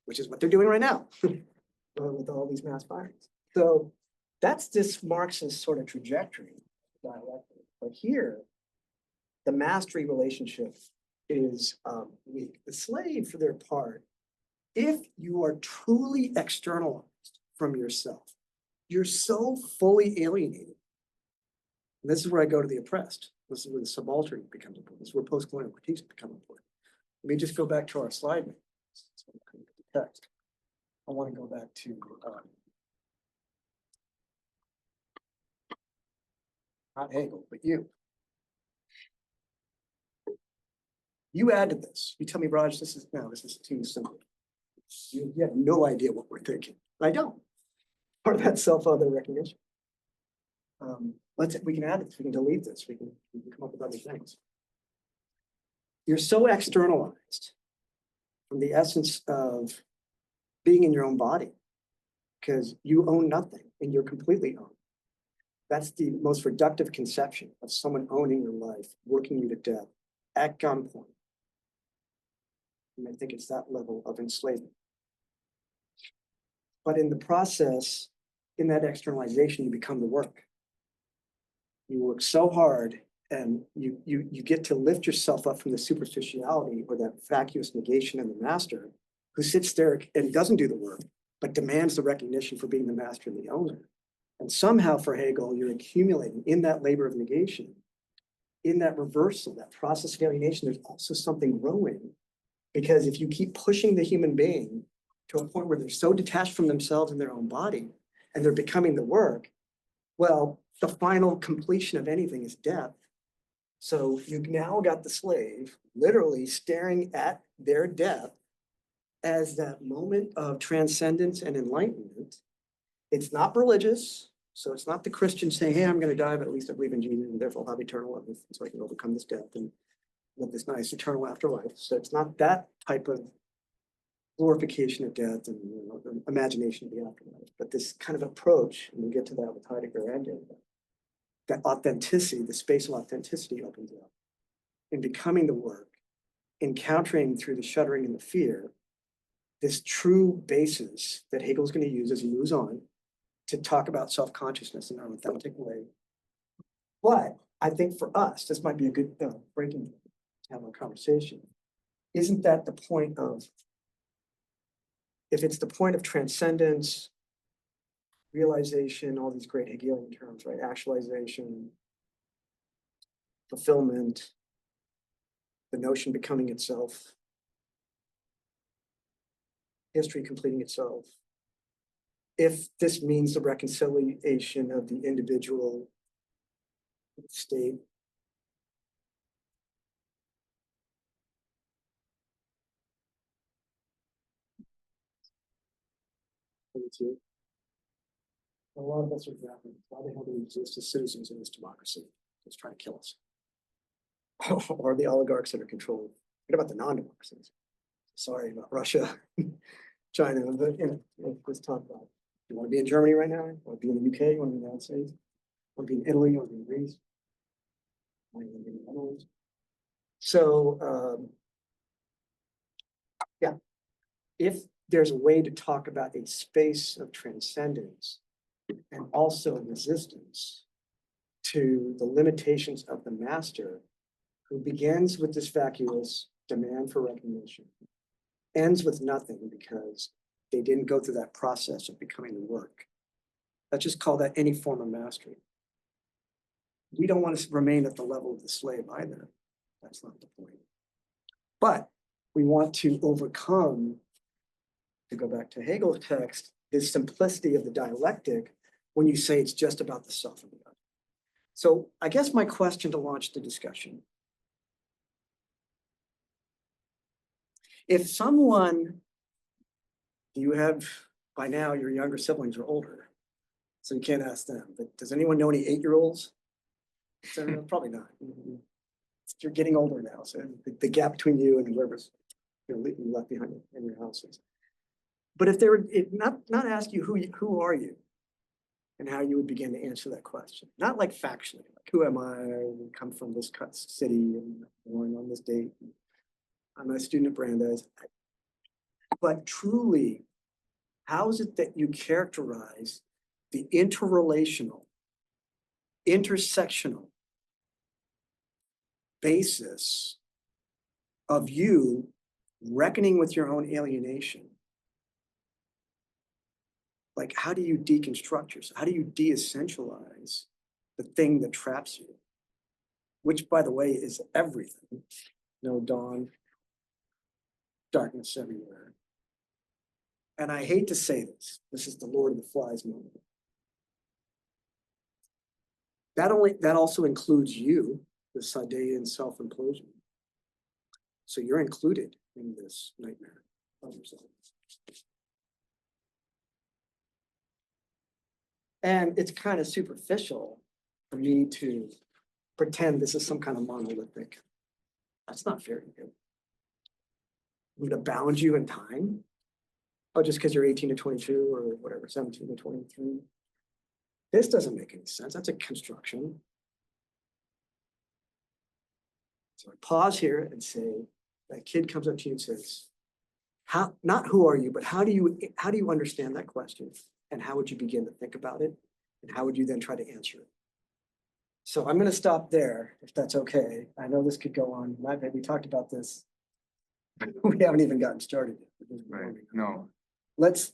which is what they're doing right now with all these mass firings. So that's this Marxist sort of trajectory dialectic. But here, the mastery relationship is weak. The slave, for their part, if you are truly externalized from yourself, you're so fully alienated. And this is where I go to the oppressed. This is where the subaltern becomes important. This is where post-colonial critiques become important. Let me just go back to our slide. The text. I want to go back to not Hegel, but you. You add to this. You tell me, Raj, this is too simple. You have no idea what we're thinking. I don't. Part of that self-other recognition. We can add this, we can delete this, we can come up with other things. You're so externalized from the essence of being in your own body because you own nothing and you're completely owned. That's the most reductive conception of someone owning your life, working you to death at gunpoint. And I think it's that level of enslavement. But in the process, in that externalization, you become the work. You work so hard and you get to lift yourself up from the superficiality or that vacuous negation in the master who sits there and doesn't do the work, but demands the recognition for being the master and the owner. And somehow for Hegel, you're accumulating in that labor of negation, in that reversal, that process of alienation, there's also something growing. Because if you keep pushing the human being to a point where they're so detached from themselves and their own body, and they're becoming the work, well, the final completion of anything is death. So you've now got the slave literally staring at their death as that moment of transcendence and enlightenment. It's not religious. So it's not the Christian saying, hey, I'm going to die, but at least I believe in Jesus and therefore I'll have eternal life so I can overcome this death and live this nice eternal afterlife. So it's not that type of glorification of death and the imagination of the afterlife, but this kind of approach, and we'll get to that with Heidegger and Derrida, that authenticity, the space of authenticity opens up in becoming the work, encountering through the shuddering and the fear, this true basis that Hegel's going to use as he moves on to talk about self-consciousness in an authentic way. But I think for us, this might be a good breaking point to have a conversation. Isn't that the point of, if it's the point of transcendence, realization, all these great Hegelian terms, right? Actualization, fulfillment, the notion becoming itself, history completing itself. If this means the reconciliation of the individual state, a lot of us are grappling. Why the hell do we exist as citizens in this democracy that's trying to kill us? Or the oligarchs that are controlled. What about the non-democracies? Sorry about Russia, China, but let's talk about it. You want to be in Germany right now? You want to be in the UK? You want to be in the United States? You want to be in Italy? You want to be in Greece? You want to be in the Netherlands? So, yeah, if there's a way to talk about a space of transcendence and also resistance to the limitations of the master, who begins with this vacuous demand for recognition, ends with nothing because they didn't go through that process of becoming the work. Let's just call that any form of mastery. We don't want to remain at the level of the slave either. That's not the point. But we want to overcome, to go back to Hegel's text, this simplicity of the dialectic when you say it's just about the self and the other. So I guess my question to launch the discussion, if someone, you have, by now your younger siblings are older, so you can't ask them, but does anyone know any 8-year-olds? Probably not. You're getting older now, so the gap between you and whoever's left behind in your houses. But if they were not ask you who are you, and how you would begin to answer that question, not like factually, like who am I? Come from this city and born on this date. I'm a student at Brandeis. But truly, how is it that you characterize the interrelational, intersectional basis of you reckoning with your own alienation? Like, how do you deconstruct yourself? How do you de-essentialize the thing that traps you? Which, by the way, is everything. No dawn, darkness everywhere. And I hate to say this, this is the Lord of the Flies moment. That also includes you, the Sadean self-implosion. So you're included in this nightmare of yourself. And it's kind of superficial for me to pretend this is some kind of monolithic. That's not fair to you. I'm going to bound you in time. Oh, just because you're 18 to 22 or whatever, 17 to 23. This doesn't make any sense. That's a construction. So I pause here and say, that kid comes up to you and says, how, not who are you, but how do you understand that question? And how would you begin to think about it? And how would you then try to answer it? So I'm going to stop there, if that's okay. I know this could go on. We talked about this. We haven't even gotten started yet. Right. No. Let's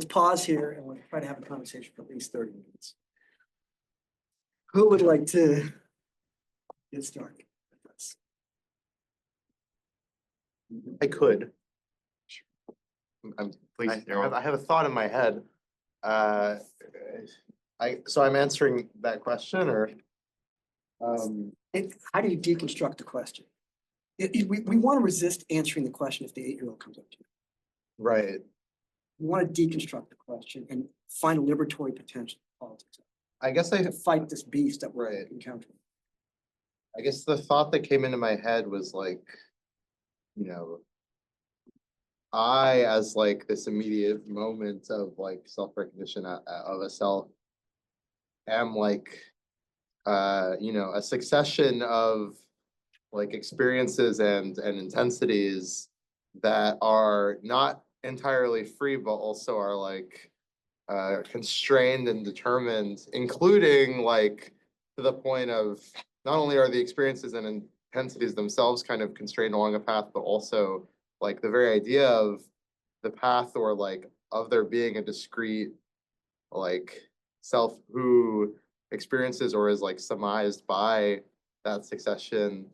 pause here and we'll try to have a conversation for at least 30 minutes. Who would like to get started with this? I could. Please, I have a thought in my head. So I'm answering that question, or How do you deconstruct the question? We want to resist answering the question if the 8-year-old comes up to you. right. We want to deconstruct the question and find a liberatory potential in politics I guess to fight this beast that we're Right. encountering. I guess the thought that came into my head was like, you know, I, as like this immediate moment of like self-recognition of a self, am like, you know, a succession of like experiences and intensities that are not entirely free, but also are like constrained and determined, including like to the point of not only are the experiences and intensities themselves kind of constrained along a path, but also like the very idea of the path, or like of there being a discrete like self who experiences or is like surmised by that succession,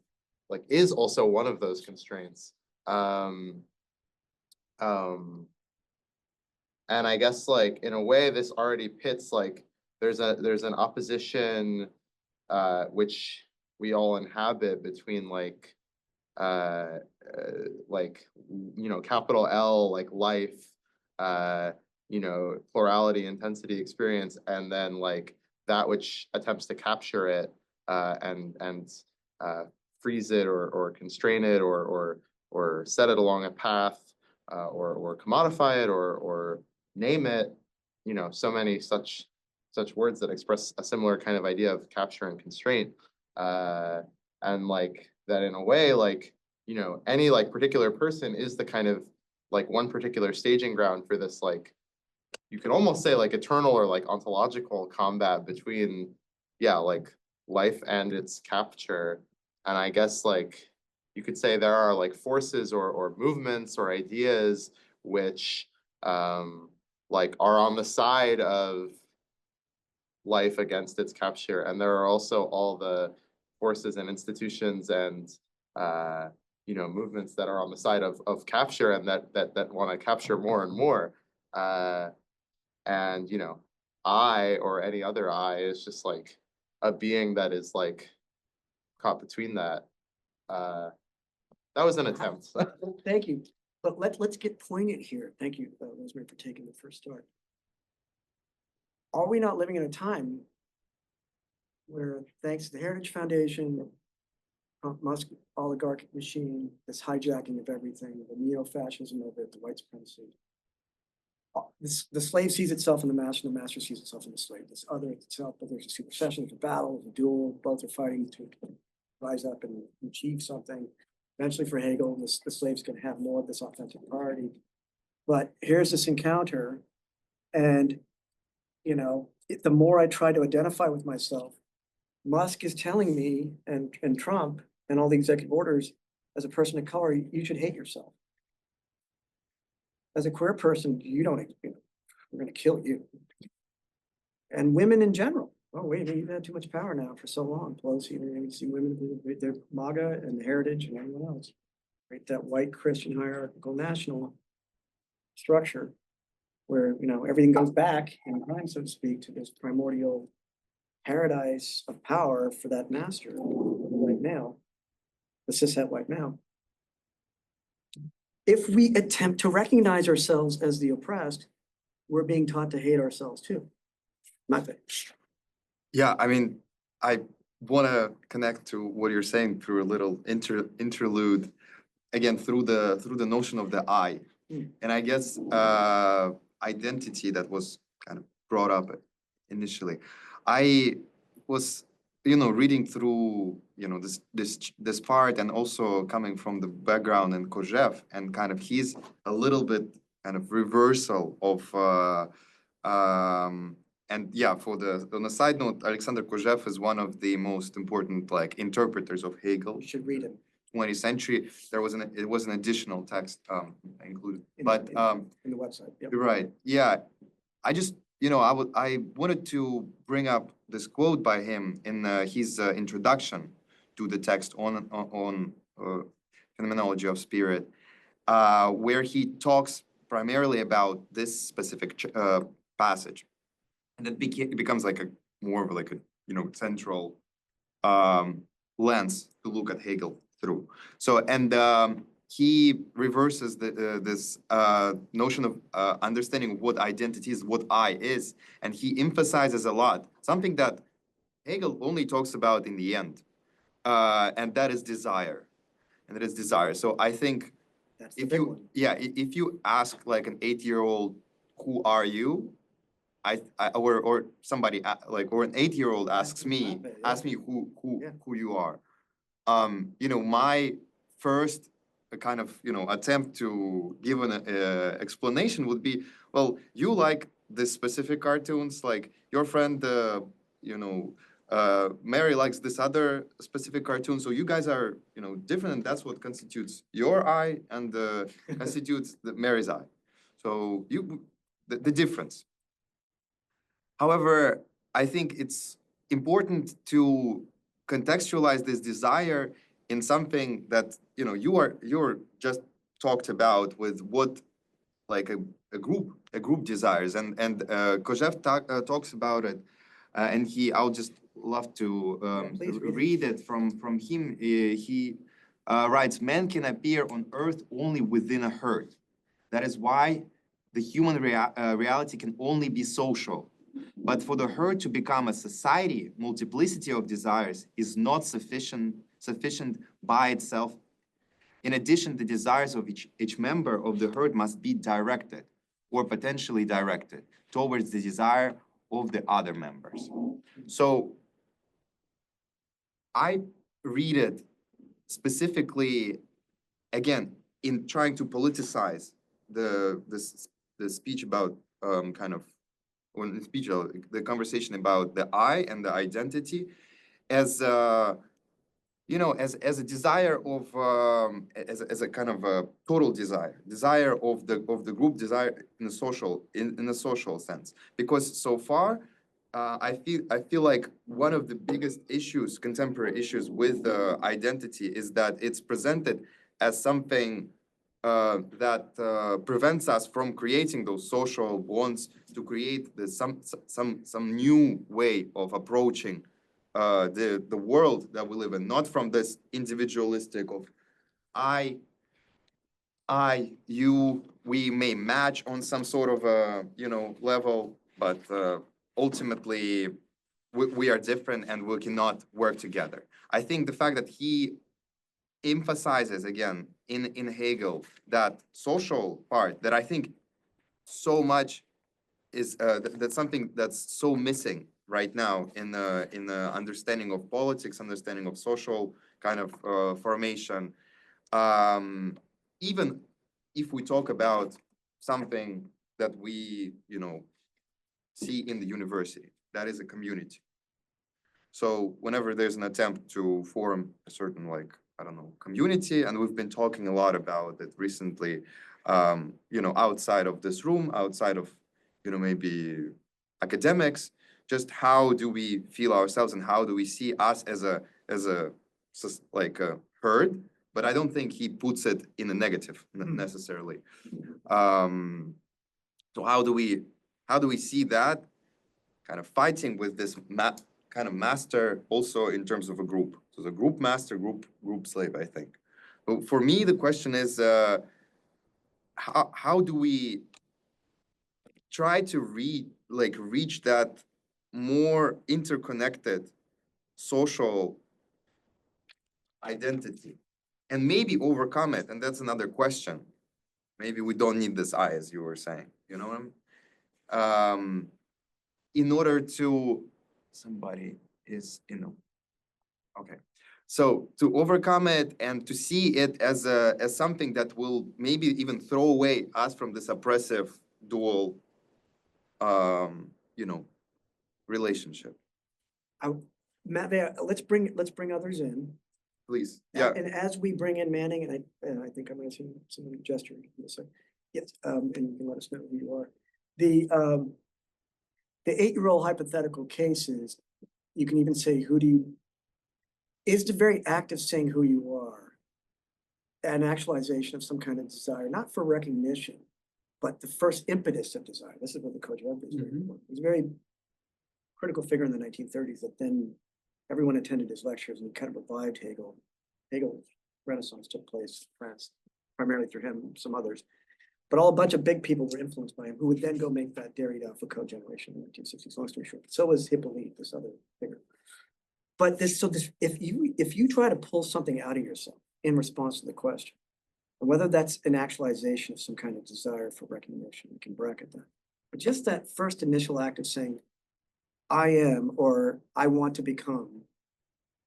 like is also one of those constraints. And I guess like in a way this already pits like there's an opposition which we all inhabit between like you know, capital L, like life, you know, plurality, intensity, experience, and then like that which attempts to capture it and freeze it or constrain it or set it along a path or commodify it or name it, you know, so many such words that express a similar kind of idea of capture and constraint, and like that in a way, like, you know, any like particular person is the kind of like one particular staging ground for this like you can almost say like eternal or like ontological combat between, yeah, like life and its capture. And I guess like you could say there are like forces or movements or ideas which like are on the side of life against its capture. And there are also all the forces and institutions and movements that are on the side of capture and that want to capture more and more. And I or any other I is just like a being that is like caught between that. That was an attempt. Thank you. But let's get poignant here. Thank you, Rosemary, for taking the first start. Are we not living in a time where, thanks to the Heritage Foundation, Musk oligarchic machine, this hijacking of everything, the neo-fascism of it, the white supremacy, the slave sees itself in the master, and the master sees itself in the slave. This other itself, but there's a supersession, there's a battle, there's a duel, both are fighting to rise up and achieve something. Eventually for Hegel, the slave's gonna have more of this authentic priority. But here's this encounter, and the more I try to identify with myself, Musk is telling me, and Trump, and all the executive orders, as a person of color, you should hate yourself. As a queer person, you don't, we're gonna kill you. And women in general. Oh, wait, you've had too much power now for so long. Pelosi, you see women, they're MAGA and the Heritage and everyone else. Right, that white Christian hierarchical national structure where, everything goes back in time, so to speak, to this primordial paradise of power for that master, the white male, the cishet white male. If we attempt to recognize ourselves as the oppressed, we're being taught to hate ourselves too. Matvey. Yeah, I mean, I want to connect to what you're saying through a little interlude, again, through the notion of the I. And I guess identity that was kind of brought up initially. I was, reading through, this part, and also coming from the background in G.W.F, and kind of he's a little bit kind of reversal of and yeah, on a side note, Alexander G.W.F is one of the most important like interpreters of Hegel. You should read it. 20th century. It was an additional text included, In the website. Yep. Right. Yeah, I just I wanted to bring up this quote by him in his introduction to the text on Phenomenology of Spirit, where he talks primarily about this specific passage, and it becomes like a more of like a central lens to look at Hegel through. So, and he reverses this notion of understanding what identity is, what I is, and he emphasizes a lot something that Hegel only talks about in the end, and that is desire, and it is desire. So I think That's the big one. if you ask like an 8-year-old, who are you? Or somebody like, or an 8-year-old asks me who you are. My first kind of attempt to give an explanation would be, well, you like this specific cartoons, like your friend Mary likes this other specific cartoon, so you guys are different, and that's what constitutes your I and constitutes Mary's I. So the difference. However, I think it's important to contextualize this desire in something that you're just talked about with what like a group desires, and G.W.F talks about it, and I'll just love to please read it from him. He writes, "Man can appear on earth only within a herd. That is why the human reality can only be social. But for the herd to become a society, multiplicity of desires is not sufficient by itself. In addition, the desires of each member of the herd must be directed, or potentially directed, towards the desire of the other members." So I read it specifically, again, in trying to politicize the speech about kind of when speech, the conversation about the I and the identity as as a desire of as a kind of a total desire of the group, desire in a social sense. Because so far, I feel like one of the biggest issues, contemporary issues with identity, is that it's presented as something that prevents us from creating those social bonds, to create some new way of approaching the world that we live in, not from this individualistic of I, you. We may match on some sort of a level, but ultimately we are different and we cannot work together. I think the fact that he emphasizes again in Hegel that social part, that I think so much is that's something that's so missing right now in the understanding of politics, understanding of social kind of formation. Even if we talk about something that we see in the university, that is a community. So whenever there's an attempt to form a certain, like, I don't know, community, and we've been talking a lot about it recently, outside of this room, outside of maybe academics, just how do we feel ourselves and how do we see us as a like a herd? But I don't think he puts it in a negative necessarily. So how do we see that kind of fighting with this kind of master also in terms of a group? So the group master, group slave, I think. But for me, the question is, how do we try to reach that more interconnected social identity and maybe overcome it? And that's another question. Maybe we don't need this I, as you were saying, you know what I mean? In order to, somebody is, okay. So to overcome it and to see it as something that will maybe even throw away us from this oppressive dual, relationship. Matvey, let's bring others in. Please, yeah. And as we bring in Manning, and I think I'm going to see someone gesturing in a second. Yes, and you can let us know who you are. The 8-year-old hypothetical cases, you can even say, is the very act of saying who you are an actualization of some kind of desire, not for recognition, but the first impetus of desire. This is what the G.W.F is very important. He's a very critical figure in the 1930s that then everyone attended his lectures and kind of revived Hegel. Hegel's Renaissance took place in France, primarily through him, some others. But a bunch of big people were influenced by him, who would then go make that Derrida Foucault generation in the 1960s. Long story short, so was Hippolyte, this other figure. But if you try to pull something out of yourself in response to the question, whether that's an actualization of some kind of desire for recognition, you can bracket that. But just that first initial act of saying, I am, or I want to become,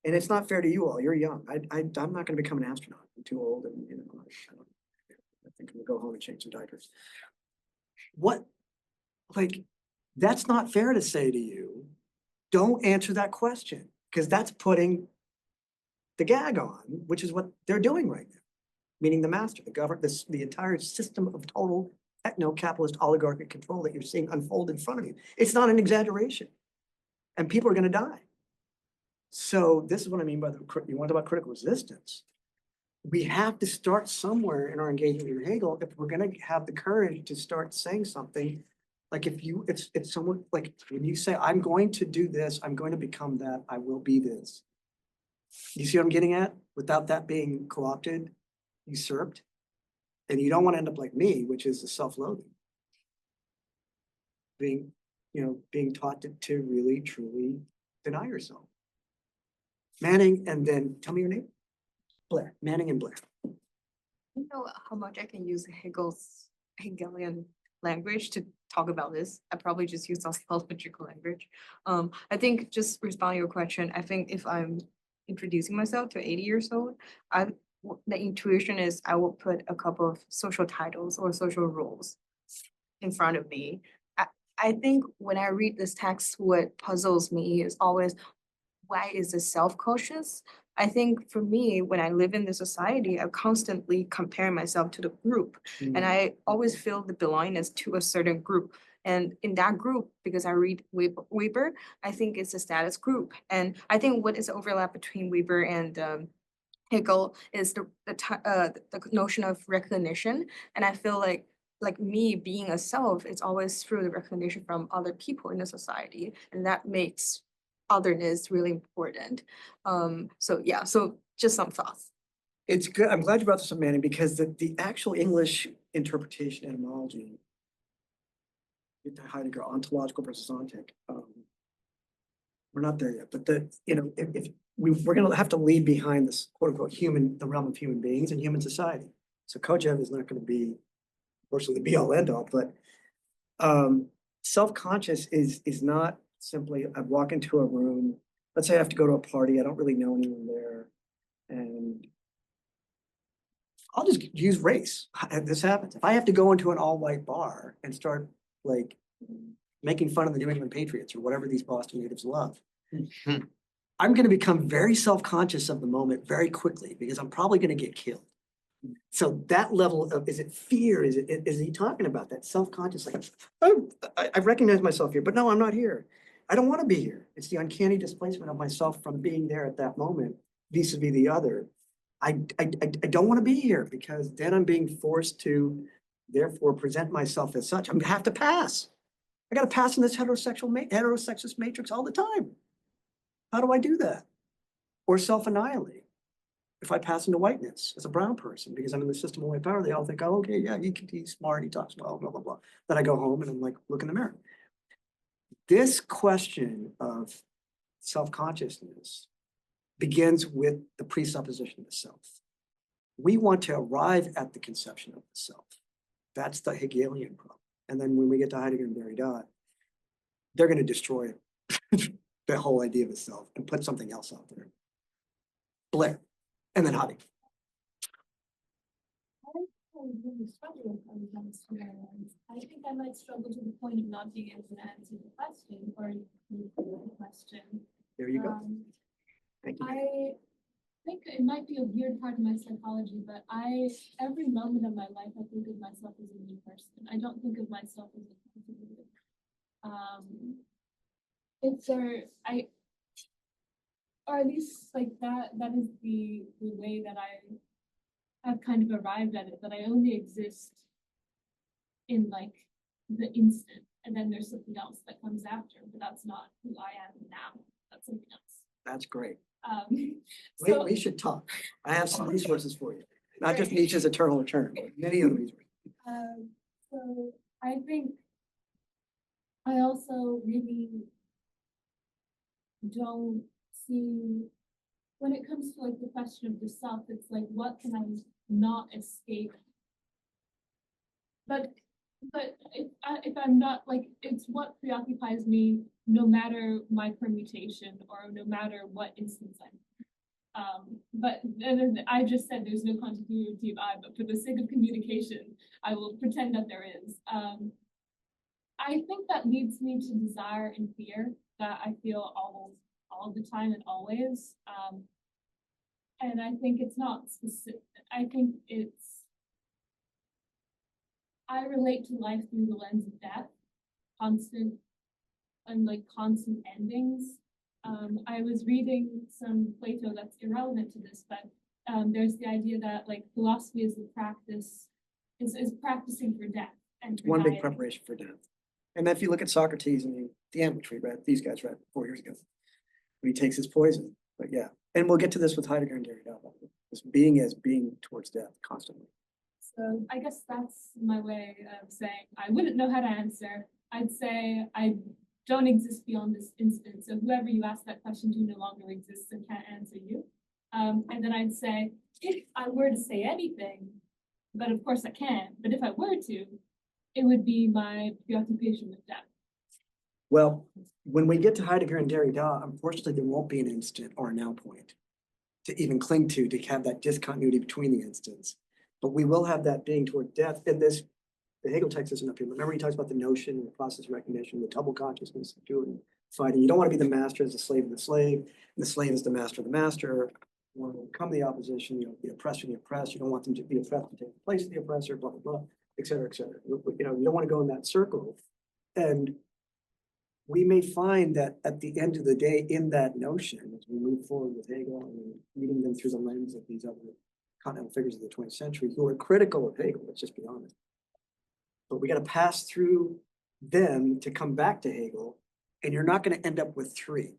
and it's not fair to you all. You're young. I'm not going to become an astronaut. I'm too old, and I think I'm gonna go home and change some diapers. That's not fair to say to you. Don't answer that question, because that's putting the gag on, which is what they're doing right now. Meaning the master, the government, the entire system of total techno-capitalist oligarchic control that you're seeing unfold in front of you. It's not an exaggeration. And people are going to die. So this is what I mean by you want about critical resistance. We have to start somewhere in our engagement with Hegel if we're going to have the courage to start saying something. Like if someone, like when you say, I'm going to do this, I'm going to become that, I will be this. You see what I'm getting at? Without that being co-opted, usurped. And you don't want to end up like me, which is the self-loathing. Being taught to really, truly deny yourself. Manning, and then tell me your name. Blair, Manning and Blair. You know how much I can use Hegelian language to talk about this. I probably just use sociological language. I think just responding to your question, I think if I'm introducing myself to 80 years old, the intuition is I will put a couple of social titles or social roles in front of me I think when I read this text, what puzzles me is always, why is it self-conscious? I think for me, when I live in the society, I constantly compare myself to the group. And I always feel the belongingness to a certain group. And in that group, because I read Weber, I think it's a status group. And I think what is the overlap between Weber and Hegel is the notion of recognition. And I feel like me being a self, it's always through the recognition from other people in the society. And that makes otherness really important. So yeah, so just some thoughts. It's good. I'm glad you brought this up, Manny, because the actual English interpretation etymology, Heidegger, ontological versus ontic. We're not there yet, but if we're going to have to leave behind this quote unquote the realm of human beings and human society. So Kojève is not going to be, unfortunately, the be all end all, but self-conscious is not simply I walk into a room. Let's say I have to go to a party. I don't really know anyone there, and I'll just use race. This happens. If I have to go into an all-white bar and start like making fun of the New England Patriots or whatever these Boston natives love, I'm going to become very self-conscious of the moment very quickly because I'm probably going to get killed. So that level of, is it fear? Is he talking about that self-conscious? Like, oh, I recognize myself here, but no, I'm not here. I don't want to be here. It's the uncanny displacement of myself from being there at that moment vis-a-vis the other. I don't want to be here because then I'm being forced to therefore present myself as such. I'm gonna have to pass. I got to pass in this heterosexist matrix all the time. How do I do that? Or self-annihilate. If I pass into whiteness as a brown person, because I'm in the system of white power, they all think, oh, okay, yeah, he's smart, he talks well, blah, blah, blah. Then I go home and I'm like, look in the mirror. This question of self-consciousness begins with the presupposition of the self. We want to arrive at the conception of the self. That's the Hegelian problem. And then when we get to Heidegger and Derrida, they're going to destroy the whole idea of the self and put something else out there. Blair, and then Heidegger. Really struggle with those scenarios. I think I might struggle to the point of not being able to answer the question or the question. There you go. Thank you. I think it might be a weird part of my psychology, but every moment of my life, I think of myself as a new person. I don't think of myself as a continuity. Or at least like that is the way that I have kind of arrived at it, that I only exist in like the instant, and then there's something else that comes after, but that's not who I am now. That's something else. That's great. So, we should talk. I have some resources for you. Not just Nietzsche's Eternal Return, but many other resources. so I think I also really don't see, when it comes to like the question of the self, it's like, what can I not escape? But if I'm not, like, it's what preoccupies me no matter my permutation or no matter what instance I'm in. But then I just said there's no continuity of I, but for the sake of communication, I will pretend that there is. I think that leads me to desire and fear that I feel all the time and always. And I think it's not specific. I think I relate to life through the lens of death, constant endings. I was reading some Plato that's irrelevant to this, but there's the idea that like philosophy is the practice, is practicing for death and for One big dying. preparation for death. And if you look at Socrates and the end, which these guys read 4 years ago, when he takes his poison. But yeah, and we'll get to this with Heidegger and Derrida. This being towards death constantly. So I guess that's my way of saying I wouldn't know how to answer. I'd say I don't exist beyond this instant. So whoever you ask that question to no longer exists and can't answer you. And then I'd say, if I were to say anything, but of course I can't, but if I were to, it would be my preoccupation with death. Well, when we get to Heidegger and Derrida, unfortunately, there won't be an instant or a now point to even cling to have that discontinuity between the instants. But we will have that being toward death in this The Hegel text isn't up here. Remember, he talks about the notion, the process of recognition, the double consciousness, doing, fighting. You don't want to be the master as the slave of the slave, and the slave is the master of the master. You want to overcome the opposition, the oppressor and the oppressed. You don't want them to be oppressed to take the place of the oppressor, blah, blah, blah, et cetera, et cetera. You don't want to go in that circle. And we may find that at the end of the day, in that notion, as we move forward with Hegel and reading them through the lens of these other continental figures of the 20th century who are critical of Hegel, let's just be honest. But we got to pass through them to come back to Hegel, and you're not going to end up with three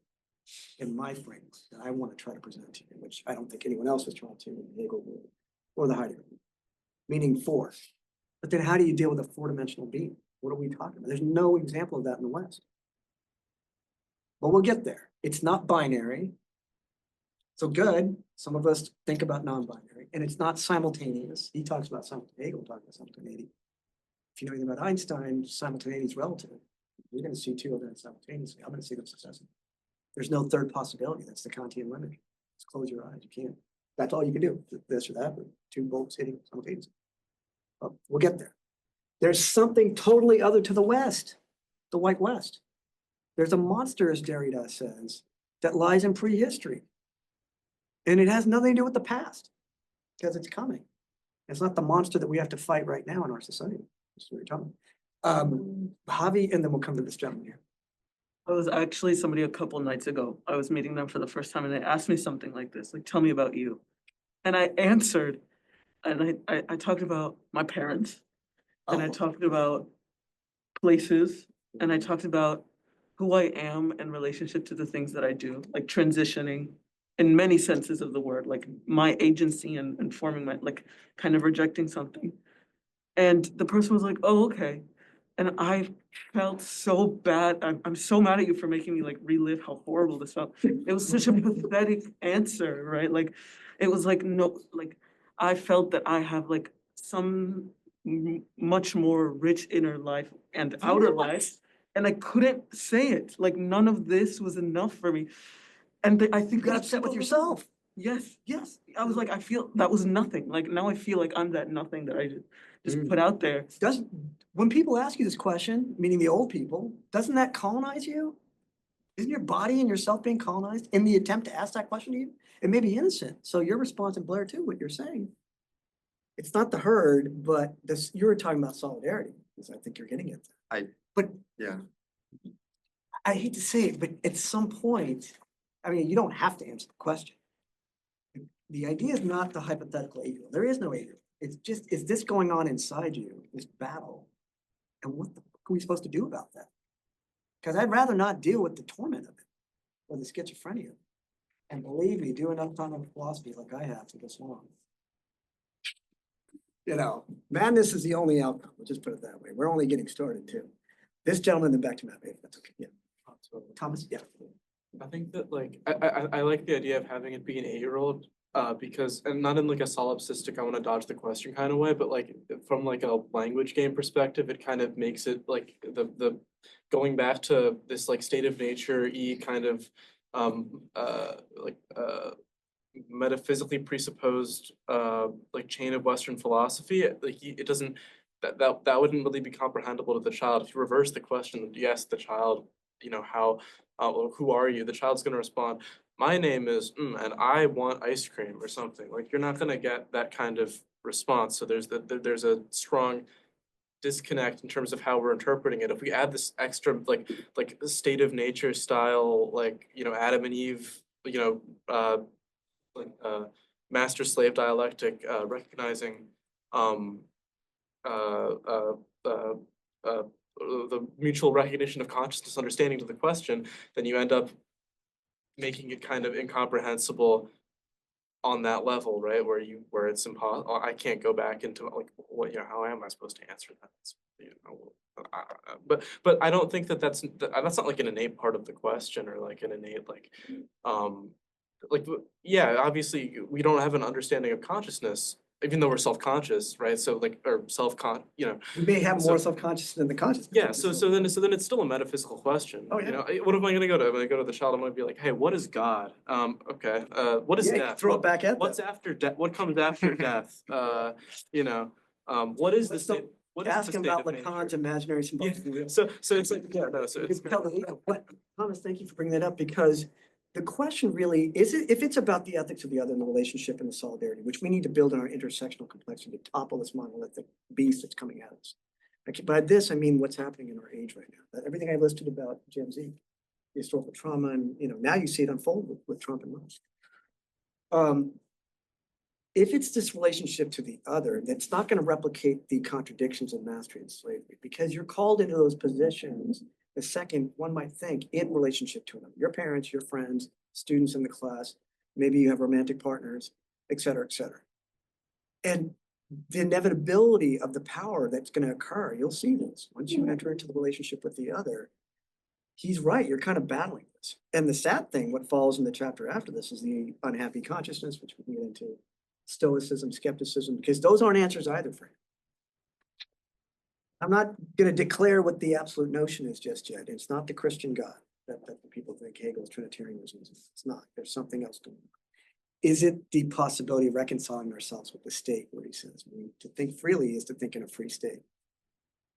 in my frames that I want to try to present to you, which I don't think anyone else was trying to in Hegel or the Heidegger, meaning four. But then how do you deal with a four-dimensional being? What are we talking about? There's no example of that in the West. But we'll get there. It's not binary. So good. Some of us think about non-binary, and it's not simultaneous. He talks about simultaneity. Hegel talks about simultaneity. If you know anything about Einstein, simultaneity is relative. You're going to see two events simultaneously. I'm going to see them successively. There's no third possibility. That's the Kantian limit. Just close your eyes. You can't. That's all you can do. This or that, but two bolts hitting simultaneously. But we'll get there. There's something totally other to the West, the White West. There's a monster, as Derrida says, that lies in prehistory. And it has nothing to do with the past, because it's coming. It's not the monster that we have to fight right now in our society. That's what you're talking about. Javi, and then we'll come to this gentleman here. I was actually somebody a couple nights ago. I was meeting them for the first time and they asked me something like this, like, tell me about you. And I answered, and I talked about my parents, and I talked about places, and I talked about who I am in relationship to the things that I do, like transitioning in many senses of the word, like my agency and forming my, like kind of rejecting something. And the person was like, oh, okay. And I felt so bad. I'm so mad at you for making me like relive how horrible this felt. It was such a pathetic answer, right? Like, it was like, no, like I felt that I have like some much more rich inner life and outer life. And I couldn't say it. Like none of this was enough for me. And I think You got upset with yourself. Yes, yes. I was like, I feel that was nothing. Like now I feel like I'm that nothing that I just put out there. When people ask you this question, meaning the old people, doesn't that colonize you? Isn't your body and yourself being colonized in the attempt to ask that question to you? It may be innocent. So your response, and Blair too, what you're saying, it's not the herd, but this, you were talking about solidarity, because I think you're getting it. Yeah. I hate to say it, but at some point, I mean, you don't have to answer the question. The idea is not the hypothetical ego. There is no ego. It's just, is this going on inside you, this battle? And what the fuck are we supposed to do about that? Because I'd rather not deal with the torment of it or the schizophrenia. And believe me, do enough time on philosophy like I have for this long. You know, madness is the only outcome. We'll just put it that way. We're only getting started too. This gentleman, then back to Matt, if that's okay. Yeah. Thomas, yeah. I think that like I like the idea of having it be an 8-year-old because, and not in like a solipsistic I want to dodge the question kind of way, but like from like a language game perspective, it kind of makes it like the going back to this like state of nature kind of metaphysically presupposed like chain of Western philosophy. Like it doesn't that wouldn't really be comprehensible to the child. If you reverse the question, you ask the child, you know, how who are you? The child's going to respond, my name is and I want ice cream or something. Like you're not going to get that kind of response. So there's a strong disconnect in terms of how we're interpreting it. If we add this extra like state of nature style, like, you know, Adam and Eve, you know, master slave dialectic, recognizing the mutual recognition of consciousness, understanding to the question, then you end up making it kind of incomprehensible on that level, right? Where it's impossible. I can't go back into like, what, you know, how am I supposed to answer that? You know, but I don't think that's not like an innate part of the question, or like an innate like yeah, obviously we don't have an understanding of consciousness, even though we're self-conscious, right? So like, or you know. We may have more self-conscious than the consciousness. Yeah, so then it's still a metaphysical question. Oh, yeah. You know, what am I gonna go to? I'm gonna go to the child, I'm gonna be like, hey, what is God? Okay, what is Yeah, death? throw it back at them. What's after death? What comes after death? You know, what is this? what is the Ask him state about of nature? Lacan's imaginary Yeah, symbolism. so it's like, yeah, no, so You it's. can tell but Thomas, thank you for bringing that up, because the question really is, if it's about the ethics of the other and the relationship and the solidarity, which we need to build in our intersectional complexity to topple this monolithic beast that's coming at us. Okay, by this, I mean what's happening in our age right now. That everything I listed about Gen Z, the historical trauma, and now you see it unfold with Trump and Musk. If it's this relationship to the other, that's not going to replicate the contradictions of mastery and slavery, because you're called into those positions the second, one might think, in relationship to another. Your parents, your friends, students in the class, maybe you have romantic partners, et cetera, et cetera. And the inevitability of the power that's going to occur, you'll see this. Once you enter into the relationship with the other, he's right, you're kind of battling this. And the sad thing, what follows in the chapter after this, is the unhappy consciousness, which we can get into, stoicism, skepticism, because those aren't answers either for him. I'm not going to declare what the absolute notion is just yet. It's not the Christian God that the people think Hegel's Trinitarianism is. It's not. There's something else going on. Is it the possibility of reconciling ourselves with the state, where he says to think freely is to think in a free state?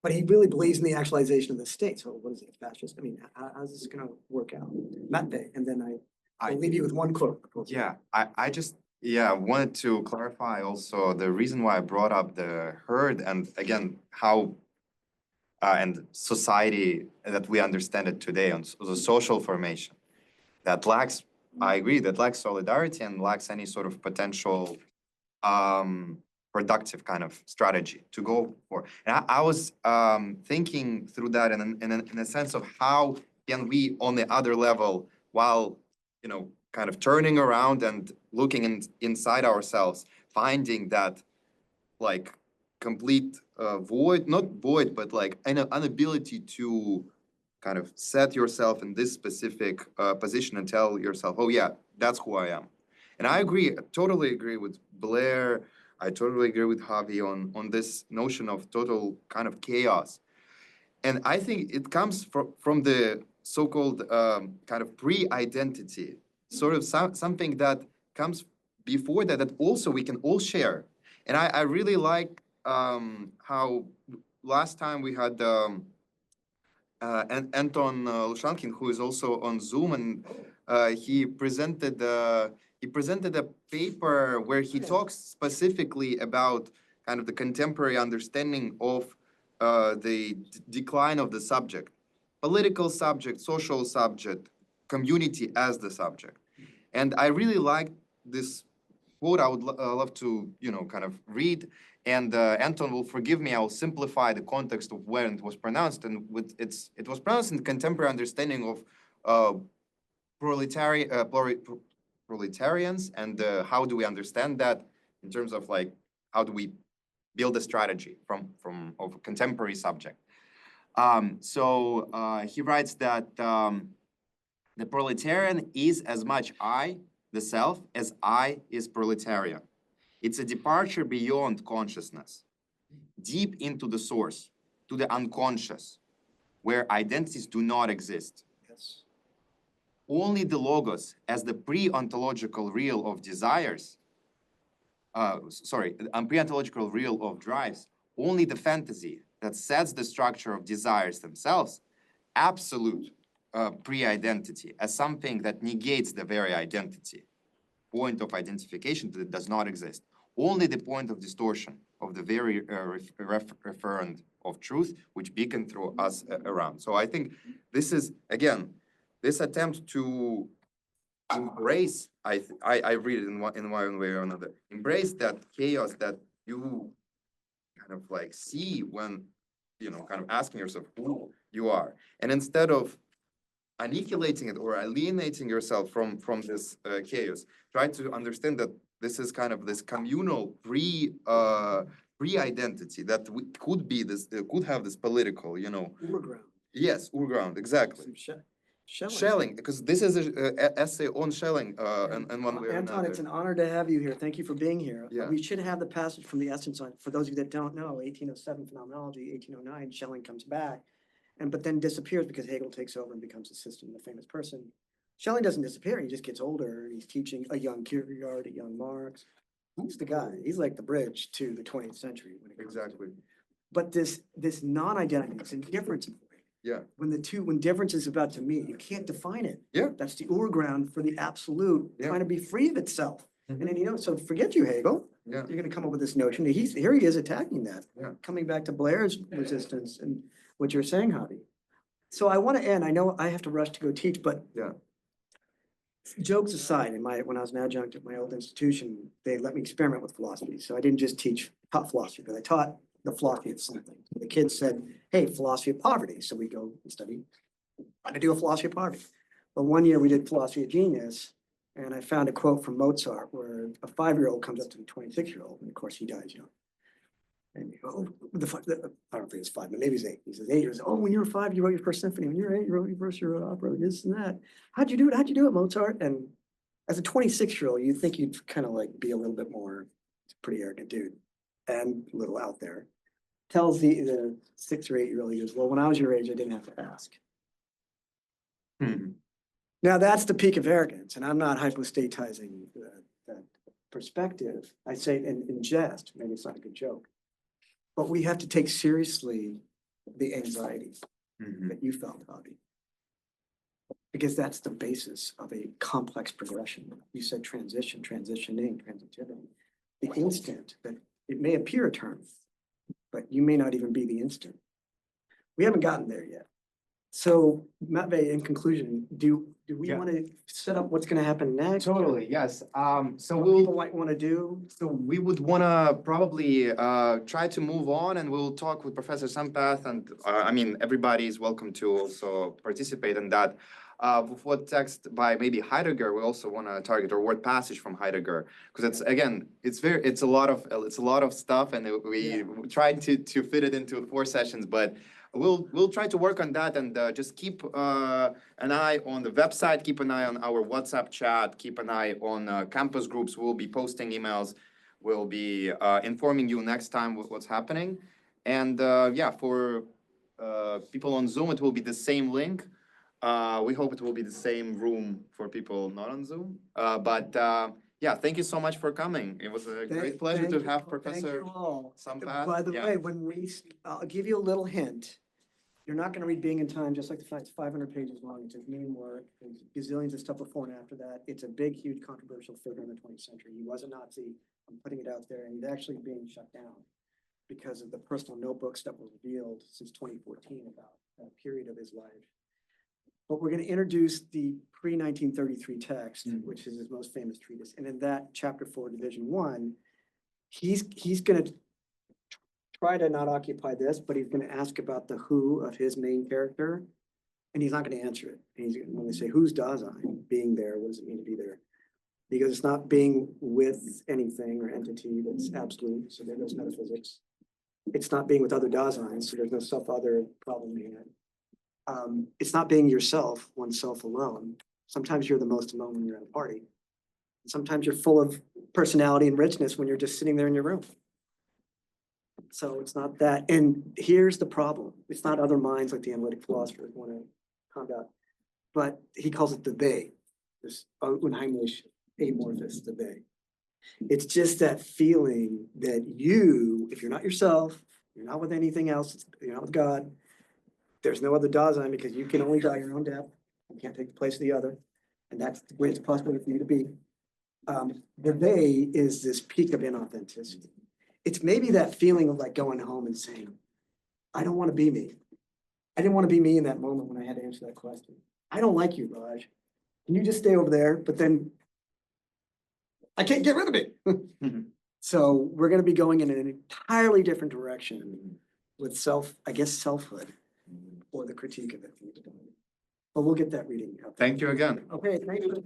But he really believes in the actualization of the state. So what is it, fascist? I mean, how's this going to work out? Matvey, and then I'll leave you with one quote. Yeah, I just wanted to clarify also the reason why I brought up the herd, and again how and society that we understand it today on the social formation that lacks. I agree that lacks solidarity and lacks any sort of potential productive kind of strategy to go for. And I was thinking through that in a sense of how can we on the other level, while kind of turning around and looking inside ourselves, finding that like complete void, not void, but like an inability to kind of set yourself in this specific position and tell yourself, oh yeah, that's who I am. And I agree, totally agree with Blair. I totally agree with Javi on this notion of total kind of chaos. And I think it comes from the so-called kind of pre-identity, sort of something that comes before that also we can all share. And I really like how last time we had Anton Lushankin, who is also on Zoom, and he presented a paper where he talks specifically about kind of the contemporary understanding of the decline of the subject, political subject, social subject, community as the subject. And I really like this quote. I would love to, kind of read. And Anton will forgive me. I will simplify the context of when it was pronounced. And it was pronounced in the contemporary understanding of proletarians, and how do we understand that in terms of like how do we build a strategy of a contemporary subject. So he writes that the proletarian is as much I, the self, as I is proletarian. It's a departure beyond consciousness, deep into the source, to the unconscious, where identities do not exist. Yes. Only the logos as the pre-ontological real of desires, pre-ontological real of drives, only the fantasy that sets the structure of desires themselves, absolute pre-identity as something that negates the very identity, point of identification that does not exist. Only the point of distortion of the very referent of truth, which beacon through us around. So I think this is, again, this attempt to embrace, I read it in one way or another, embrace that chaos that you kind of like see when, kind of asking yourself who you are. And instead of annihilating it or alienating yourself from this chaos, try to understand that this is kind of this communal pre-identity that could be this, could have this political, Urground. Yes, Urground, exactly. Schelling, because this is an essay on Schelling in one way or Anton, another. it's an honor to have you here. Thank you for being here. Yeah. We should have the passage from the Essence on, for those of you that don't know, 1807 Phenomenology, 1809, Schelling comes back, but then disappears because Hegel takes over and becomes the system, the famous person. Schelling doesn't disappear, he just gets older, and he's teaching a young Kierkegaard, a young Marx. He's the guy, he's like the bridge to the 20th century. When it comes to But this non-identity, it's indifference. Yeah. When difference is about to meet, you can't define it. Yeah. That's the foreground for the absolute, Yeah. trying to be free of itself. Mhm. And then, so forget you, Hegel. Yeah. You're gonna come up with this notion, here he is attacking that. Yeah. Coming back to Blair's resistance and what you're saying, Javi. So I want to end, I know I have to rush to go teach, but Yeah. jokes aside, when I was an adjunct at my old institution, they let me experiment with philosophy. So I didn't just taught philosophy, but I taught the philosophy of something. The kids said, hey, philosophy of poverty. So we go and study how to do a philosophy of poverty. But one year we did philosophy of genius, and I found a quote from Mozart where a 5-year-old comes up to the 26-year-old, and of course he dies young. And you go, oh, I don't think it's 5, but maybe he's 8. He says 8 years. Oh, when you were 5, you wrote your first symphony. When you were 8, you wrote your first opera, this and that. How'd you do it? How'd you do it, Mozart? And as a 26-year-old, you'd think you'd kind of like be a little bit more pretty arrogant dude and a little out there. Tells the 6 or 8-year-old, he goes, well, when I was your age, I didn't have to ask. Now that's the peak of arrogance, and I'm not hypostatizing that perspective. I say it in jest, maybe it's not a good joke. But we have to take seriously the anxiety that you felt, Bobby. Because that's the basis of a complex progression. You said transitioning, transitivity. The instant that it may appear a term, but you may not even be the instant. We haven't gotten there yet. So Matvey, in conclusion, do we Yeah. want to set up what's going to happen next? Totally, yes. So What we'll. people might want to do? So we would want to probably try to move on, and we'll talk with Professor Sampath, and I mean, everybody is welcome to also participate in that. With what text by maybe Heidegger, we also want to target, or word passage from Heidegger, because it's again, it's a lot of stuff, and we tried to fit it into 4 sessions, but we'll try to work on that, and just keep an eye on the website, keep an eye on our WhatsApp chat, keep an eye on campus groups. We'll be posting emails. We'll be informing you next time what's happening. And yeah, for people on Zoom, it will be the same link. We hope it will be the same room for people not on Zoom. But yeah, thank you so much for coming. It was a great pleasure to have Professor Sampath. By the Yeah. way, I'll give you a little hint. You're not going to read Being in Time, just like the fact it's 500 pages long. It's a mean work. There's gazillions of stuff before and after that. It's a big, huge, controversial figure in the 20th century. He was a Nazi. I'm putting it out there, and he's actually being shut down because of the personal notebooks that were revealed since 2014 about a period of his life. But we're going to introduce the pre-1933 text, which is his most famous treatise. And in that chapter 4, division 1, he's going to try to not occupy this, but he's going to ask about the who of his main character, and he's not going to answer it. And he's going to say, who's Dasein? Being there, what does it mean to be there? Because it's not being with anything or entity that's absolute, so there goes metaphysics. It's not being with other Daseins, so there's no self-other problem here. It's not being yourself, oneself alone. Sometimes you're the most alone when you're at a party. Sometimes you're full of personality and richness when you're just sitting there in your room. So it's not that. And here's the problem. It's not other minds like the analytic philosophers want to combat, but he calls it the they, this unheimlich amorphous, the they. It's just that feeling that you, if you're not yourself, you're not with anything else, you're not with God, there's no other Dasein because you can only die your own death. You can't take the place of the other. And that's the greatest possibility for you to be. The they is this peak of inauthenticity. It's maybe that feeling of like going home and saying, I don't want to be me. I didn't want to be me in that moment when I had to answer that question. I don't like you, Raj. Can you just stay over there? But then I can't get rid of it. So we're going to be going in an entirely different direction with selfhood, or the critique of it. But we'll get that reading out. Thank you again. Okay, thank you.